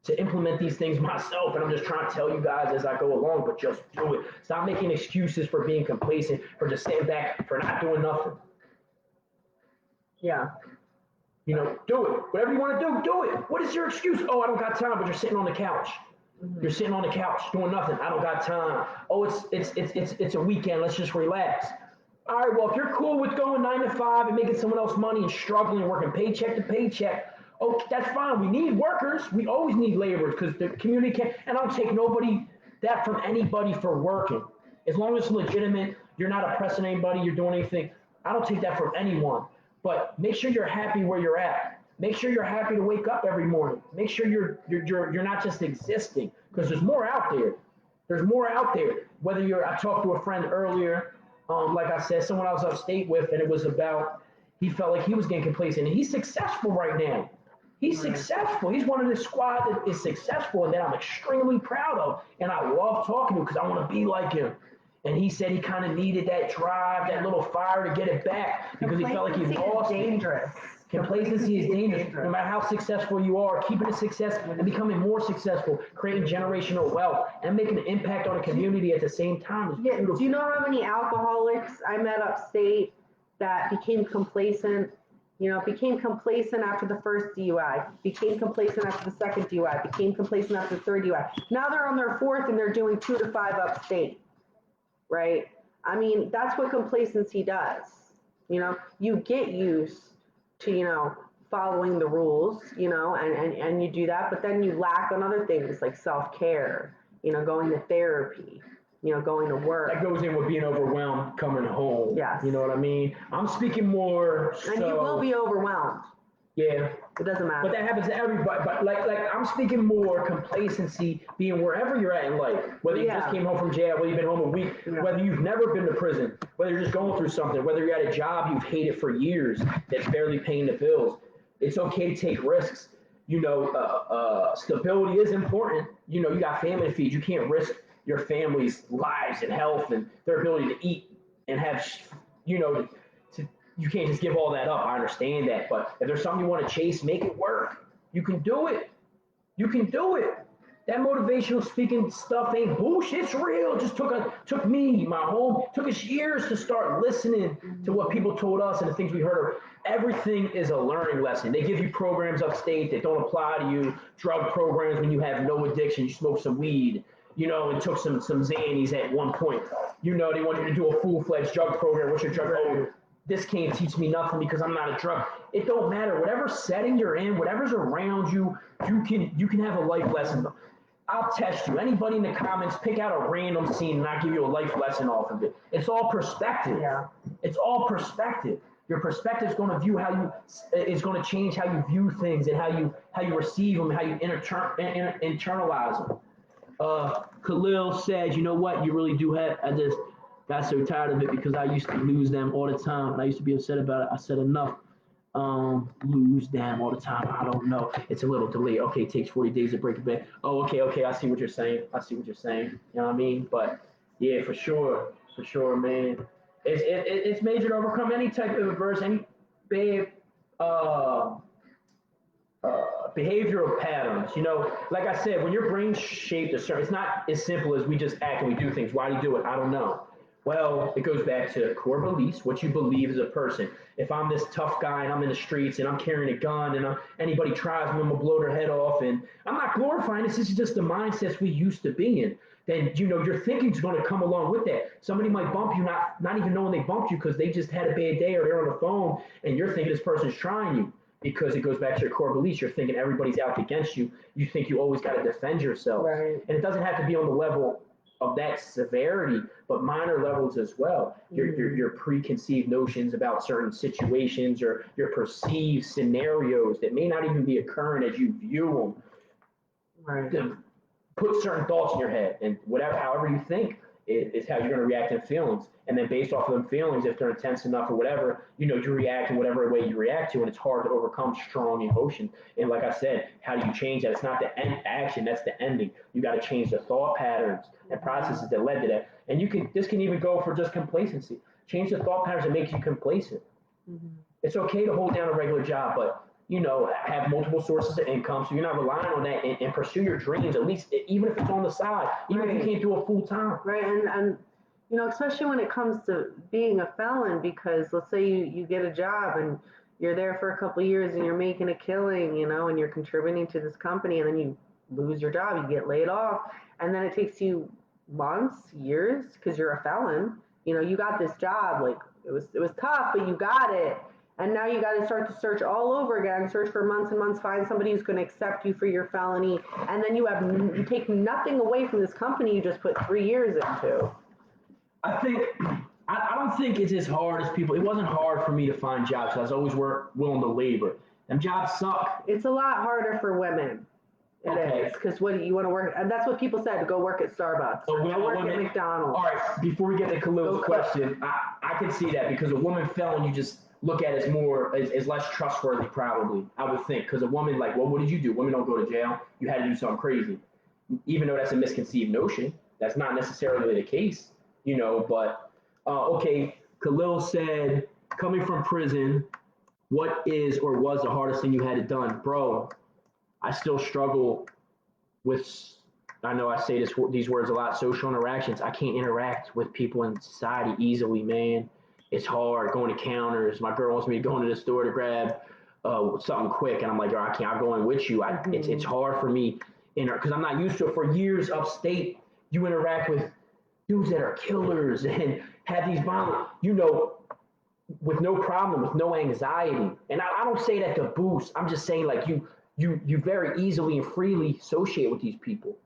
Speaker 1: to implement these things myself, and I'm just trying to tell you guys as I go along. But just do it. Stop making excuses for being complacent, for just sitting back, for not doing nothing.
Speaker 2: Yeah.
Speaker 1: Do it. Whatever you want to do, do it. What is your excuse? Oh, I don't got time, but you're sitting on the couch. You're sitting on the couch doing nothing. I don't got time. Oh, it's a weekend. Let's just relax. All right. Well, if you're cool with going 9 to 5 and making someone else money and struggling and working paycheck to paycheck, oh, that's fine. We need workers. We always need laborers because the community can't. And I don't take nobody that from anybody for working. As long as it's legitimate, you're not oppressing anybody. You're doing anything. I don't take that from anyone. But make sure you're happy where you're at. Make sure you're happy to wake up every morning. Make sure you're not just existing because there's more out there. There's more out there. I talked to a friend earlier, like I said, someone I was upstate with, and it was about he felt like he was getting complacent, and he's successful right now. He's successful. He's one of the squad that is successful, and that I'm extremely proud of. And I love talking to him because I want to be like him. And he said he kind of needed that drive, that little fire to get it back because he felt like he lost it.
Speaker 2: Dangerous.
Speaker 1: Complacency is dangerous. No matter how successful you are, keeping a success and becoming more successful, creating generational wealth, and making an impact on a community at the same time is beautiful.
Speaker 2: Do you know how many alcoholics I met upstate that became complacent? Became complacent after the first DUI, became complacent after the second DUI, became complacent after the third DUI. Now they're on their fourth and they're doing 2 to 5 upstate, right? I mean, that's what complacency does. You get used to, following the rules, and you do that, but then you lack on other things like self-care, going to therapy, going to work.
Speaker 1: That goes in with being overwhelmed coming home.
Speaker 2: Yes.
Speaker 1: You know what I mean? I'm speaking more
Speaker 2: And you will be overwhelmed.
Speaker 1: Yeah.
Speaker 2: It doesn't matter.
Speaker 1: But that happens to everybody. But like I'm speaking more complacency, being wherever you're at in life. Whether you just came home from jail, whether you've been home a week, whether you've never been to prison, whether you're just going through something, whether you're at a job you've hated for years that's barely paying the bills. It's okay to take risks. Stability is important. You got family to feed. You can't risk your family's lives and health and their ability to eat and have, you can't just give all that up. I understand that. But if there's something you want to chase, make it work. You can do it. You can do it. That motivational speaking stuff ain't bullshit. It's real. It just took us years to start listening to what people told us and the things we heard. Everything is a learning lesson. They give you programs upstate that don't apply to you. Drug programs when you have no addiction, you smoke some weed, and took some Xannies at one point. They want you to do a full-fledged drug program. What's your drug? Oh, this can't teach me nothing because I'm not a drug. It don't matter. Whatever setting you're in, whatever's around you, you can have a life lesson. I'll test you. Anybody in the comments, pick out a random scene and I'll give you a life lesson off of it. It's all perspective.
Speaker 2: Yeah.
Speaker 1: It's all perspective. Your perspective is going to change how you view things and how you receive them, how you internalize them. Khalil said, you know what? You really do have. I just got so tired of it because I used to lose them all the time, and I used to be upset about it. I said enough. Lose them all the time. I don't know. It's a little delayed. Okay, it takes 40 days to break a bed. Oh, okay. I see what you're saying. You know what I mean? But yeah, for sure, man. It's major to overcome any type of adversity, any bad behavioral patterns. Like I said, when your brain's shaped a certain, it's not as simple as we just act and we do things. Why do you do it? I don't know. Well, it goes back to core beliefs, what you believe as a person. If I'm this tough guy and I'm in the streets and I'm carrying a gun and anybody tries me, I'm gonna blow their head off. And I'm not glorifying this. This is just the mindsets we used to be in. Then your thinking's going to come along with that. Somebody might bump you, not even knowing they bumped you because they just had a bad day or they're on the phone, and you're thinking this person's trying you. because it goes back to your core beliefs. You're thinking everybody's out against you. You think you always got to defend yourself.
Speaker 2: Right.
Speaker 1: And it doesn't have to be on the level of that severity, but minor levels as well. Your preconceived notions about certain situations or your perceived scenarios that may not even be occurring as you view them.
Speaker 2: Right.
Speaker 1: To put certain thoughts in your head, and whatever, however you think is how you're going to react in feelings. And then based off of them feelings, if they're intense enough or whatever, you react in whatever way you react to, and it's hard to overcome strong emotion. And like I said, how do you change that? It's not the end action, that's the ending. You got to change the thought patterns and processes that led to that. And this can even go for just complacency. Change the thought patterns that make you complacent.
Speaker 2: Mm-hmm.
Speaker 1: It's okay to hold down a regular job, but have multiple sources of income, so you're not relying on that, and pursue your dreams, at least, even if it's on the side, even if you can't do it full time.
Speaker 2: Right, and especially when it comes to being a felon, because let's say you get a job and you're there for a couple of years and you're making a killing, and you're contributing to this company, and then you lose your job, you get laid off, and then it takes you months, years, because you're a felon. You got this job, like it was tough, but you got it. And now you got to start to search all over again, search for months and months, find somebody who's going to accept you for your felony. And then you take nothing away from this company you just put 3 years into.
Speaker 1: I don't think it's as hard as people. It wasn't hard for me to find jobs. I was always willing to labor. Them jobs suck.
Speaker 2: It's a lot harder for women. It is, because what you want to work, and that's what people said, to go work at Starbucks, go work at McDonald's.
Speaker 1: All right, before we get to Khalil's question, I can see that, because a woman felon, you just look at as less trustworthy, probably, I would think, because a woman, like, well, what did you do? Women don't go to jail. You had to do something crazy. Even though that's a misconceived notion, that's not necessarily the case, but, okay, Khalil said, coming from prison, what is or was the hardest thing you had it done? Bro, I still struggle with, I know I say these words a lot, social interactions. I can't interact with people in society easily, man. It's hard going to counters. My girl wants me to go into the store to grab something quick, and I'm like, I can't. I'm going with you. It's hard for me, because I'm not used to it. For years upstate, you interact with dudes that are killers and have these violent, with no problem, with no anxiety. And I don't say that to boost. I'm just saying, like, you very easily and freely associate with these people.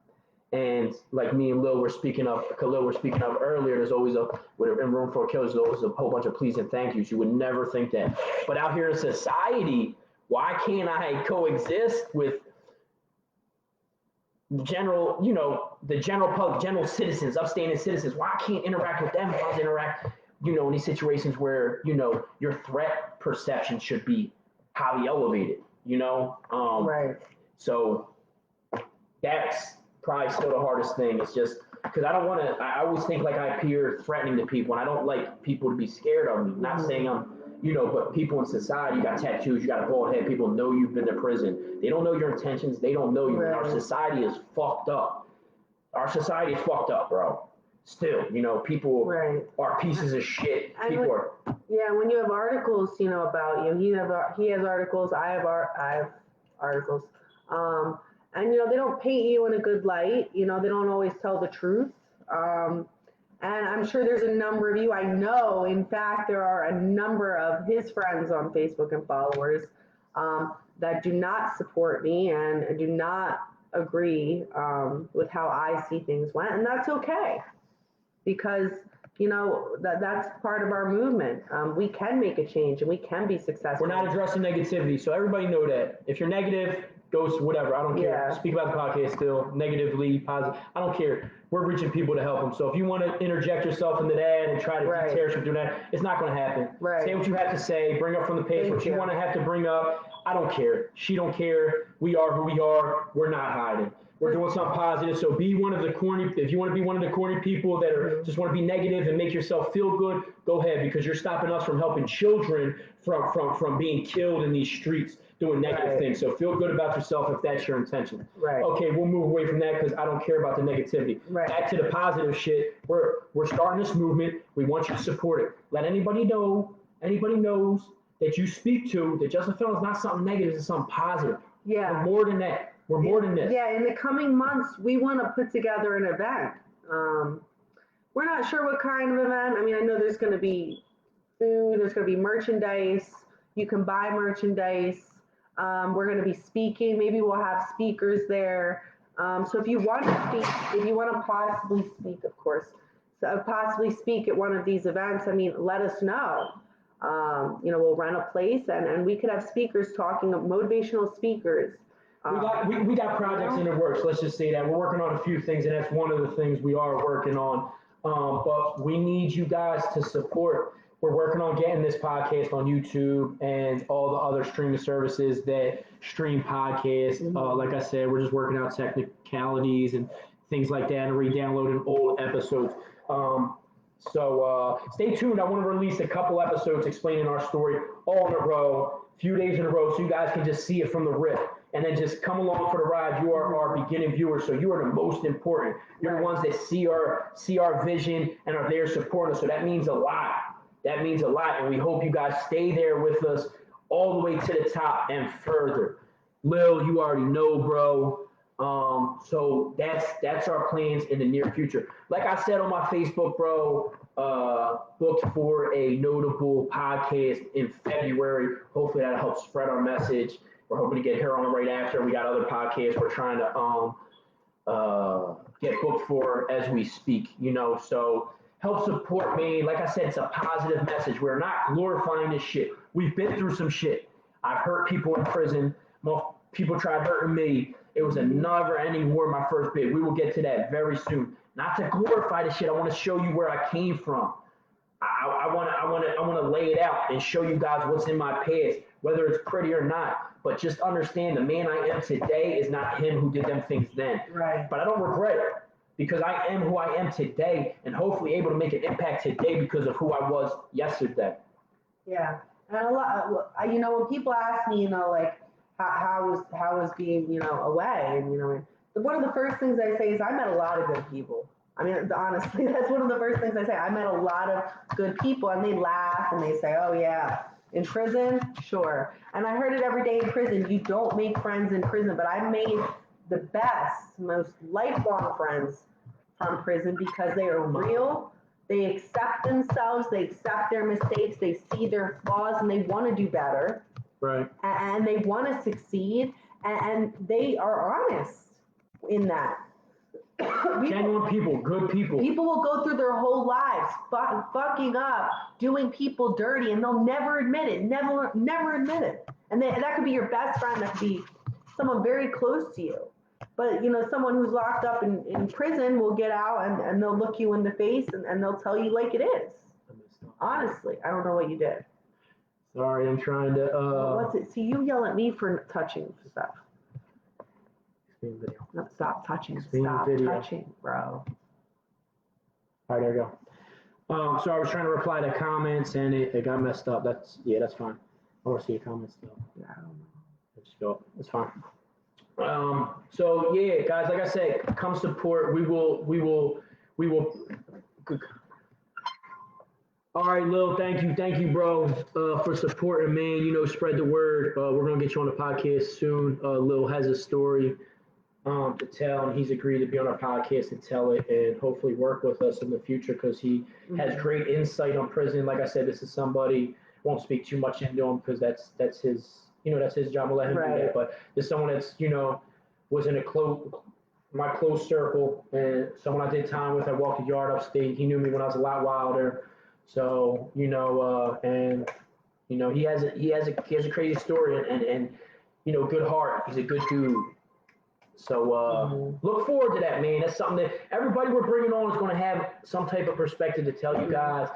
Speaker 1: And like me and Khalil were speaking of earlier, there's always in Room for Killers, there's always a whole bunch of please and thank yous. You would never think that. But out here in society, why can't I coexist with the general public, general citizens, upstanding citizens? Why I can't interact with them? How to interact, in these situations where, your threat perception should be highly elevated,
Speaker 2: Right.
Speaker 1: So that's probably still the hardest thing. It's just because I always think like I appear threatening to people, and I don't like people to be scared of me. Not saying I'm, but people in society, you got tattoos, you got a bald head, people know you've been to prison. They don't know your intentions. They don't know you.
Speaker 2: Right.
Speaker 1: And our society is fucked up. Our society is fucked up, bro. Still, people are pieces of shit.
Speaker 2: Yeah, when you have articles, about you, he has articles, I have articles. And they don't paint you in a good light. They don't always tell the truth. And I'm sure there's a number of you. I know, in fact, there are a number of his friends on Facebook and followers that do not support me and do not agree with how I see things went, and that's okay, because that's part of our movement. We can make a change and we can be successful.
Speaker 1: We're not addressing negativity, so everybody know that. If you're negative, go whatever. I don't care.
Speaker 2: Yeah.
Speaker 1: Speak about the podcast still, negatively, positive. I don't care. We're reaching people to help them. So if you want to interject yourself into that and try to deter us from doing that, it's not going to happen.
Speaker 2: Right.
Speaker 1: Say what you have to say. Bring up from the page what you want to have to bring up. I don't care. She don't care. We are who we are. We're not hiding. We're doing something positive. So be one of the corny. If you want to be one of the corny people that are just want to be negative and make yourself feel good, go ahead, because you're stopping us from helping children from being killed in these streets doing negative things. So feel good about yourself if that's your intention.
Speaker 2: Right.
Speaker 1: Okay, we'll move away from that because I don't care about the negativity.
Speaker 2: Right.
Speaker 1: Back to the positive shit. We're starting this movement. We want you to support it. Let anybody knows that you speak to that Justin Felon is not something negative, it's something positive.
Speaker 2: Yeah.
Speaker 1: We're more than that. We're more than this.
Speaker 2: Yeah, in the coming months, we want to put together an event. We're not sure what kind of event. I mean, I know there's going to be food, there's going to be merchandise. You can buy merchandise. We're going to be speaking. Maybe we'll have speakers there. So if you want to speak, if you want to possibly speak, of course, so possibly speak at one of these events, I mean, let us know. We'll rent a place and we could have speakers talking, motivational speakers.
Speaker 1: We got projects in the works. Let's just say that we're working on a few things, and that's one of the things we are working on. But we need you guys to support. We're working on getting this podcast on YouTube and all the other streaming services that stream podcasts. Like I said, we're just working out technicalities and things like that, and re-downloading old episodes. So stay tuned. I want to release a couple episodes explaining our story all in a row, few days in a row, so you guys can just see it from the rip. And then just come along for the ride. You are our beginning viewers, so you are the most important. You're the ones that see our vision and are there supporting us. So that means a lot. That means a lot, and we hope you guys stay there with us all the way to the top and further. Lil, you already know, bro. So that's our plans in the near future. Like I said on my Facebook, bro, booked for a notable podcast in February. Hopefully that'll help spread our message. We're hoping to get her on right after. We got other podcasts we're trying to get booked for as we speak, so help support me. Like I said, it's a positive message. We're not glorifying this shit. We've been through some shit. I've hurt people in prison. People tried hurting me. It was a never-ending war my first bit. We will get to that very soon. Not to glorify the shit. I want to show you where I came from. I want to lay it out and show you guys what's in my past, whether it's pretty or not. But just understand the man I am today is not him who did them things then.
Speaker 2: Right.
Speaker 1: But I don't regret it because I am who I am today and hopefully able to make an impact today because of who I was yesterday.
Speaker 2: Yeah. And a lot, when people ask me, like, how was being, away, and one of the first things I say is I met a lot of good people. I mean, honestly, that's one of the first things I say. I met a lot of good people, and they laugh and they say, "Oh yeah, in prison, sure." And I heard it every day in prison. You don't make friends in prison, but I made the best, most lifelong friends from prison because they are real. They accept themselves. They accept their mistakes. They see their flaws, and they want to do better.
Speaker 1: Right.
Speaker 2: And they want to succeed, and they are honest in that.
Speaker 1: Genuine people, good people.
Speaker 2: People will go through their whole lives fucking up, doing people dirty, and they'll never admit it. Never admit it. And that could be your best friend. That could be someone very close to you. But someone who's locked up in prison will get out and they'll look you in the face and they'll tell you like it is. Honestly, I don't know what you did.
Speaker 1: Sorry, I'm trying to.
Speaker 2: What's it? See, you yell at me for touching stuff.
Speaker 1: Video.
Speaker 2: No, stop touching.
Speaker 1: Stop
Speaker 2: touching, bro.
Speaker 1: All right, there we go. So I was trying to reply to comments and it got messed up. That's fine. I want to see your comments though.
Speaker 2: Yeah, I don't know.
Speaker 1: Let's go. It's fine. So yeah, guys, like I said, come support. We will. All right, Lil, thank you, bro, for supporting, man. Spread the word. We're gonna get you on the podcast soon. Lil has a story to tell, and he's agreed to be on our podcast and tell it, and hopefully work with us in the future because he has great insight on prison. Like I said, this is somebody, won't speak too much into him because that's his job. We'll let him do that. But there's someone that's was in my close circle, and someone I did time with. I walked the yard upstate. He knew me when I was a lot wilder. So and he has a crazy story and good heart. He's a good dude. So look forward to that, man. That's something that everybody we're bringing on is going to have some type of perspective to tell you guys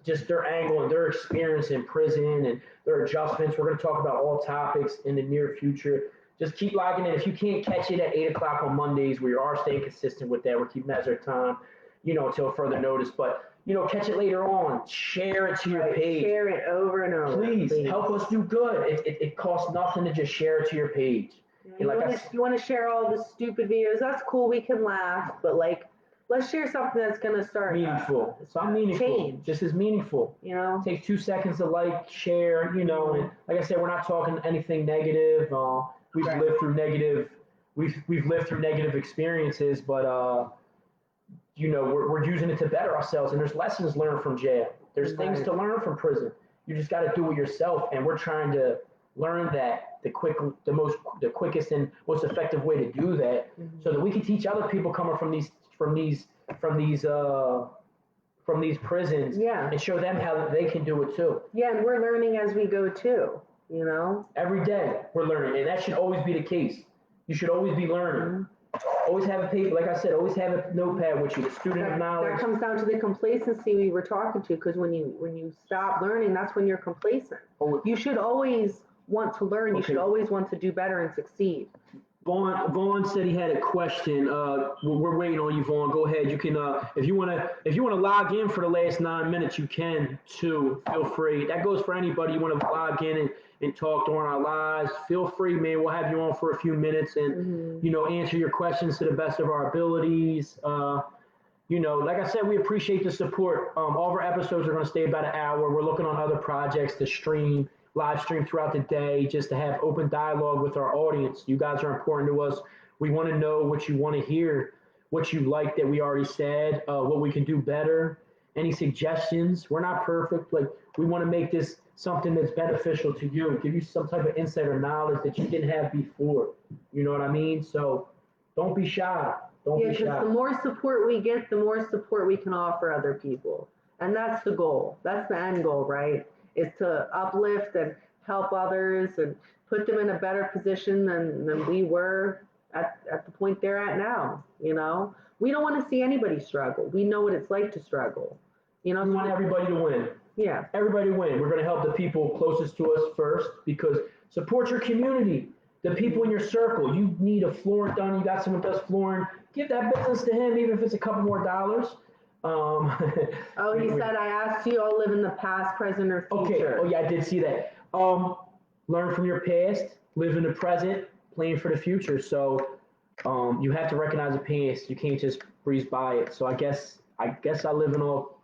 Speaker 1: just their angle and their experience in prison and their adjustments. We're going to talk about all topics in the near future. Just keep logging in. If you can't catch it at 8 o'clock on Mondays, we are staying consistent with that. We're keeping that as our time, until further notice. But catch it later on. Share it to your page.
Speaker 2: Share it over and over.
Speaker 1: Please help us do good. It costs nothing to just share it to your page.
Speaker 2: You want to share all the stupid videos? That's cool. We can laugh, but let's share something that's gonna start
Speaker 1: meaningful. Something meaningful.
Speaker 2: Change.
Speaker 1: This is meaningful. It takes 2 seconds to share. And like I said, we're not talking anything negative. We've lived through negative. We've lived through negative experiences, but we're using it to better ourselves. And there's lessons learned from jail. There's things to learn from prison. You just got to do it yourself. And we're trying to learn that the quickest and most effective way to do that, so that we can teach other people coming from these from these prisons,
Speaker 2: Yeah.
Speaker 1: and show them how they can do it too.
Speaker 2: Yeah, and we're learning as we go too, you know?
Speaker 1: Every day we're learning, and that should always be the case. You should always be learning. Always have a paper, like I said, always have a notepad with you, the student of
Speaker 2: That
Speaker 1: knowledge.
Speaker 2: comes down to the complacency we were talking to, because when you stop learning, that's when you're complacent.
Speaker 1: Oh,
Speaker 2: You should always want to learn. You should
Speaker 1: Okay.
Speaker 2: always want to do better and succeed.
Speaker 1: Vaughn said he had a question. We're waiting on you, Vaughn. Go ahead. You can, if you wanna log in for the last 9 minutes, you can too. Feel free. That goes for anybody. You want to log in and talk during our lives. Feel free, man. We'll have you on for a few minutes and answer your questions to the best of our abilities. Like I said, we appreciate the support. All of our episodes are going to stay about an hour. We're looking on other projects to live stream throughout the day, just to have open dialogue with our audience. You guys are important to us. We want to know what you want to hear, what you like that we already said, what we can do better, any suggestions. We're not perfect. Like, we want to make this something that's beneficial to you, give you some type of insight or knowledge that you didn't have before. You know what I mean? So don't be shy. Don't
Speaker 2: Yeah,
Speaker 1: be
Speaker 2: because
Speaker 1: shy.
Speaker 2: the more support we get, the more support we can offer other people. And that's the goal. That's the end goal, right? Is to uplift and help others and put them in a better position than we were at the point they're at now, you know? We don't want to see anybody struggle. We know what it's like to struggle. You know,
Speaker 1: We want everybody to win.
Speaker 2: yeah.
Speaker 1: Everybody win. We're going to help the people closest to us first, because support your community, the people in your circle. You need a floor done. You got someone that does flooring. Give that business to him, even if it's a couple more dollars. Um,
Speaker 2: Oh, he said, I asked you all live in the past, present, or
Speaker 1: okay.
Speaker 2: future.
Speaker 1: Oh, yeah, I did see that. Learn from your past, live in the present, plan for the future. So you have to recognize the past. You can't just breeze by it. So I guess I live in all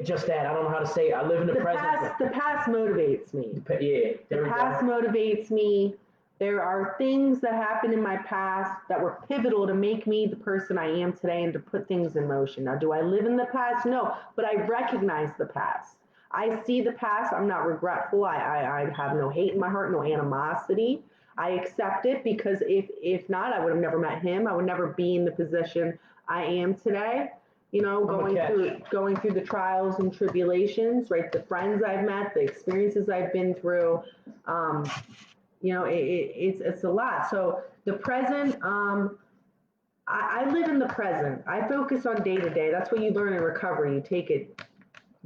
Speaker 1: just that. I don't know how to say it. I live in the present.
Speaker 2: The past motivates me.
Speaker 1: Yeah, there
Speaker 2: The
Speaker 1: we
Speaker 2: past
Speaker 1: go.
Speaker 2: motivates me. There are things that happened in my past that were pivotal to make me the person I am today and to put things in motion. Now, do I live in the past? No, but I recognize the past. I see the past. I'm not regretful. I have no hate in my heart, no animosity. I accept it, because if not, I would have never met him. I would never be in the position I am today. You know, going through the trials and tribulations, right? The friends I've met, the experiences I've been through. Um, it's a lot. So the present, I live in the present. I focus on day to day. That's what you learn in recovery. You take it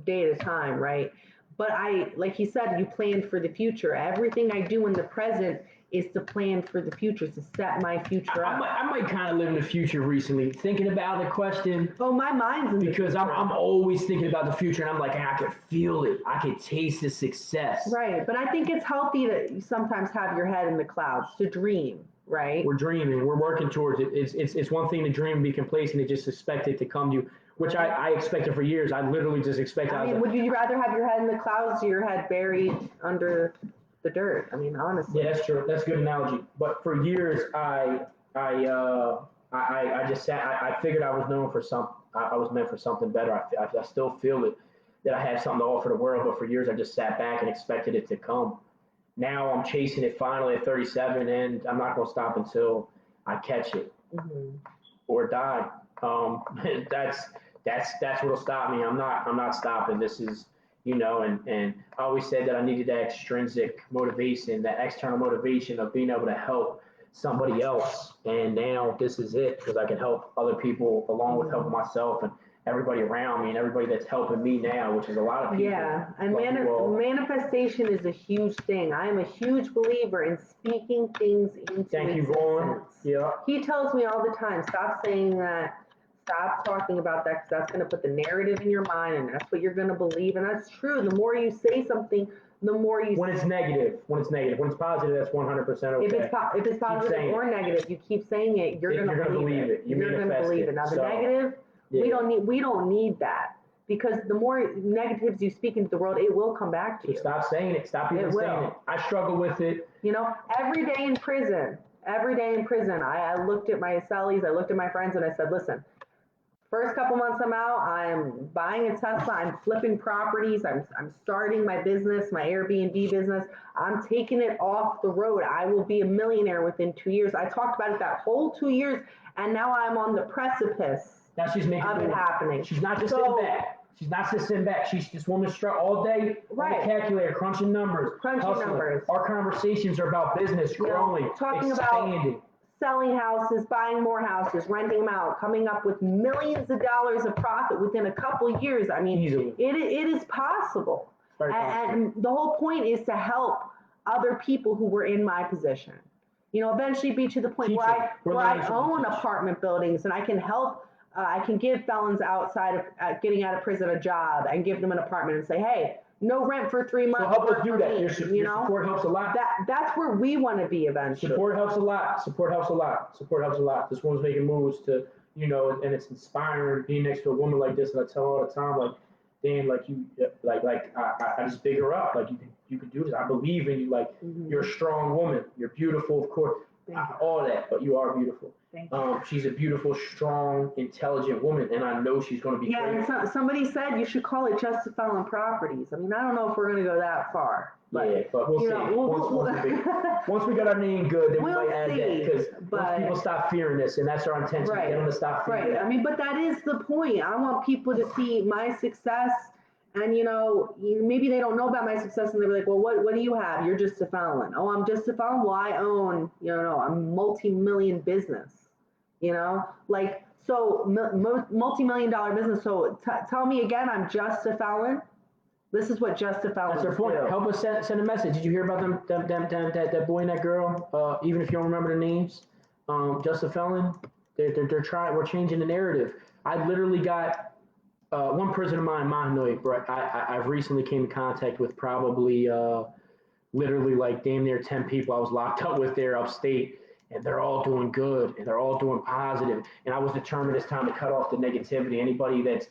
Speaker 2: day at a time, right? But like you said, you plan for the future. Everything I do in the present is to plan for the future, to set my future up.
Speaker 1: I might kind of live in the future recently, thinking about the question.
Speaker 2: Oh, my mind's in the
Speaker 1: Because
Speaker 2: future.
Speaker 1: I'm always thinking about the future, and I'm like, I can feel it. I can taste the success.
Speaker 2: Right, but I think it's healthy to sometimes have your head in the clouds, to dream, right?
Speaker 1: We're dreaming. We're working towards it. It's one thing to dream and be complacent and just expect it to come to you, which I expected for years. I literally just expected.
Speaker 2: I mean, would you rather have your head in the clouds or your head buried under the dirt? I mean, honestly.
Speaker 1: Yeah, that's true. That's a good analogy. But for years, I just sat. I figured I was known for some. I was meant for something better. I still feel it, that I have something to offer the world. But for years, I just sat back and expected it to come. Now I'm chasing it finally at 37, and I'm not going to stop until I catch it or die. That's what'll stop me. I'm not stopping. This is, and I always said that I needed that extrinsic motivation, that external motivation of being able to help somebody else. And now this is it, because I can help other people along with helping myself and everybody around me and everybody that's helping me now, which is a lot of people.
Speaker 2: Yeah, and manifestation is a huge thing. I am a huge believer in speaking things into
Speaker 1: Thank you, Vaughn.
Speaker 2: existence.
Speaker 1: Yeah.
Speaker 2: He tells me all the time, stop saying that, stop talking about that, because that's going to put the narrative in your mind, and that's what you're going to believe. And that's true. The more you say something, the more you.
Speaker 1: When it's negative, when it's positive, that's 100% okay.
Speaker 2: If it's positive or negative, you keep saying it, you're going to believe it. You're going to believe it. Now the negative, we don't need that, because the more negatives you speak into the world, it will come back to you.
Speaker 1: Stop saying it. Stop even saying it. I struggle with it.
Speaker 2: You know, every day in prison, I looked at my cellies, I looked at my friends, and I said, listen, First couple months I'm out, I'm buying a Tesla, I'm flipping properties, I'm starting my business, my Airbnb business. I'm taking it off the road. I will be a millionaire within 2 years. I talked about it that whole 2 years, and now I'm on the precipice
Speaker 1: Now she's making
Speaker 2: of it
Speaker 1: moves.
Speaker 2: happening.
Speaker 1: She's not just sitting back. She's not just sitting back. She's this woman struck all day on the calculator, crunching numbers, hustling. Our conversations are about business, growing,
Speaker 2: talking
Speaker 1: expanding.
Speaker 2: About selling houses, buying more houses, renting them out, coming up with millions of dollars of profit within a couple of years. I mean,
Speaker 1: easily.
Speaker 2: It is possible.
Speaker 1: Very possible.
Speaker 2: And the whole point is to help other people who were in my position. Eventually be to the point where I own apartment buildings and I can help. I can give felons outside of getting out of prison a job and give them an apartment and say, hey, no rent for 3 months.
Speaker 1: So help us do that. Your support helps a lot.
Speaker 2: That's where we want to be eventually.
Speaker 1: Support helps a lot. Support helps a lot. Support helps a lot. This woman's making moves to, and it's inspiring being next to a woman like this. And I tell her all the time, like, damn, like I just big her up. Like you can do this. I believe in you. Like you're a strong woman. You're beautiful, of course. All that, but you are beautiful. She's a beautiful, strong, intelligent woman, and I know she's going to be.
Speaker 2: Yeah, great. And somebody said you should call it just felon properties. I mean, I don't know if we're going to go that far.
Speaker 1: But, yeah, but we'll see. Once we got our name good, then we might add that because once people stop fearing this, and that's our intention, get them to stop fearing that.
Speaker 2: I mean, but that is the point. I want people to see my success. And maybe they don't know about my success, and they're like, "Well, what do you have? You're just a felon." Oh, I'm just a felon. Well, I own, a multi-million business. Multi-million-dollar business. So tell me again, I'm just a felon. This is what just a felon.
Speaker 1: That's their point.
Speaker 2: Do.
Speaker 1: Help us send a message. Did you hear about that boy and that girl? Even if you don't remember their names, just a felon. They're trying. We're changing the narrative. I literally got. One prison of mine, Mahanoy, I've recently came in contact with probably literally like damn near 10 people I was locked up with there upstate, and they're all doing good and they're all doing positive. And I was determined it's time to cut off the negativity. Anybody that's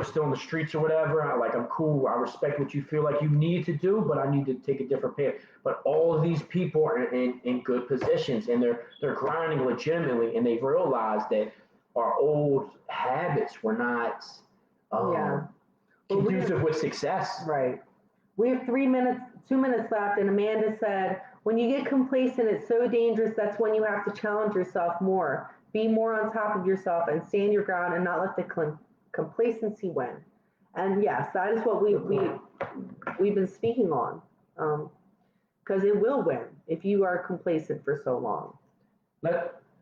Speaker 1: still in the streets or whatever, I'm cool. I respect what you feel like you need to do, but I need to take a different path. But all of these people are in good positions, and they're grinding legitimately, and they've realized that our old habits were not. Conducive with success.
Speaker 2: Right. We have 2 minutes left, and Amanda said, when you get complacent, it's so dangerous. That's when you have to challenge yourself more. Be more on top of yourself and stand your ground and not let the complacency win. And yes, that is what we've been speaking on. Because it will win if you are complacent for so long.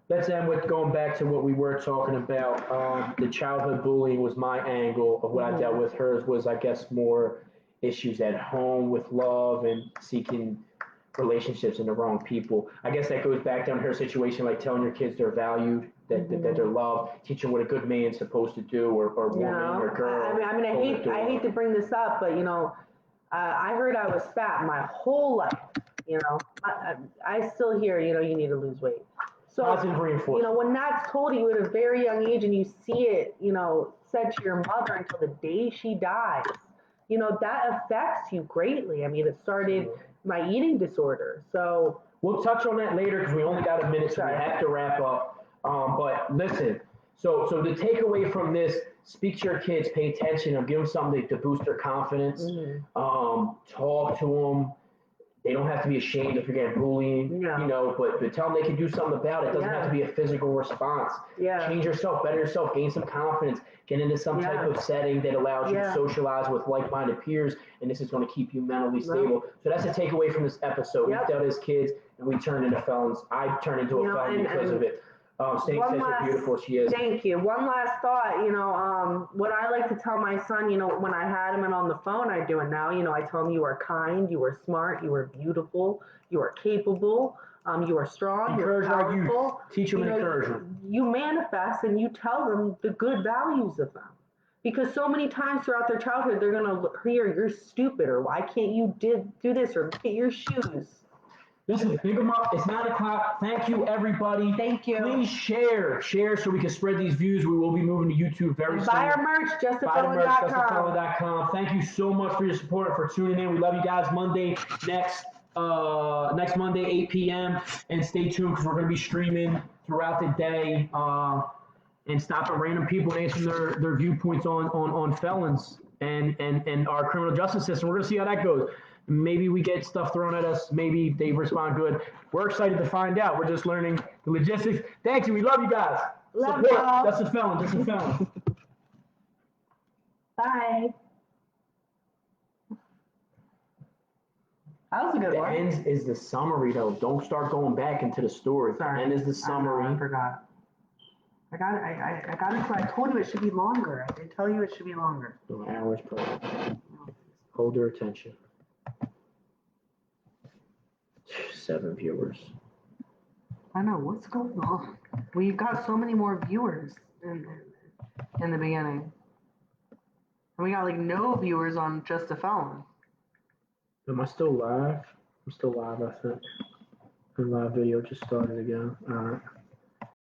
Speaker 1: Let's end with going back to what we were talking about. The childhood bullying was my angle of what I dealt with. Hers was, I guess, more issues at home with love and seeking relationships in the wrong people. I guess that goes back down to her situation, like telling your kids they're valued, that they're loved, teaching what a good man's supposed to do, or woman or girl.
Speaker 2: I hate to bring this up, but I heard I was fat my whole life. I still hear you need to lose weight. So,
Speaker 1: positive reinforcement.
Speaker 2: When that's told you at a very young age and you see it, said to your mother until the day she dies, that affects you greatly. I mean, it started my eating disorder. So
Speaker 1: we'll touch on that later because we only got a minute, so we have to wrap up. But listen, so the takeaway from this, speak to your kids, pay attention, give them something to boost their confidence. Talk to them. They don't have to be ashamed if you're getting bullied, but tell them they can do something about it. It doesn't have to be a physical response. Change yourself, better yourself, gain some confidence, get into some type of setting that allows you to socialize with like-minded peers, and this is going to keep you mentally stable. So that's the takeaway from this episode. We dealt as kids, and we turned into felons. I turned into a felon because of it. Staying says how beautiful she is.
Speaker 2: Thank you. One last thought, what I like to tell my son, when I had him and on the phone, I do it now, I tell him you are kind, you are smart, you are beautiful, you are capable, you are strong, you're powerful.
Speaker 1: Teach them and encourage them.
Speaker 2: You manifest and you tell them the good values of them. Because so many times throughout their childhood, they're going to hear you're stupid, or why can't you do this, or look at your shoes.
Speaker 1: Listen, think them up. It's 9 o'clock. Thank you, everybody.
Speaker 2: Thank you.
Speaker 1: Please share so we can spread these views. We will be moving to YouTube very soon.
Speaker 2: Buy our merch, justafelon.com.
Speaker 1: Thank you so much for your support and for tuning in. We love you guys. Next Monday, 8 p.m. And stay tuned because we're going to be streaming throughout the day. and stopping random people and answering their viewpoints on felons and our criminal justice system. We're going to see how that goes. Maybe we get stuff thrown at us. Maybe they respond good. We're excited to find out. We're just learning the logistics. Thank you. We love you guys.
Speaker 2: Love
Speaker 1: Support.
Speaker 2: y'all.
Speaker 1: That's a felon. That's a felon.
Speaker 2: Bye. That was a good
Speaker 1: The
Speaker 2: one.
Speaker 1: end is the summary, though. Don't start going back into the story.
Speaker 2: Sorry.
Speaker 1: The end is the summary.
Speaker 2: I forgot. I got it. I told you it should be longer. I did tell you it should be longer.
Speaker 1: No hours per. Hold their attention. 7 viewers.
Speaker 2: I know what's going on. We got so many more viewers in the beginning, and we got like no viewers on Just a Felon.
Speaker 1: Am I still live? I'm still live, I think. The live video just started again. All right.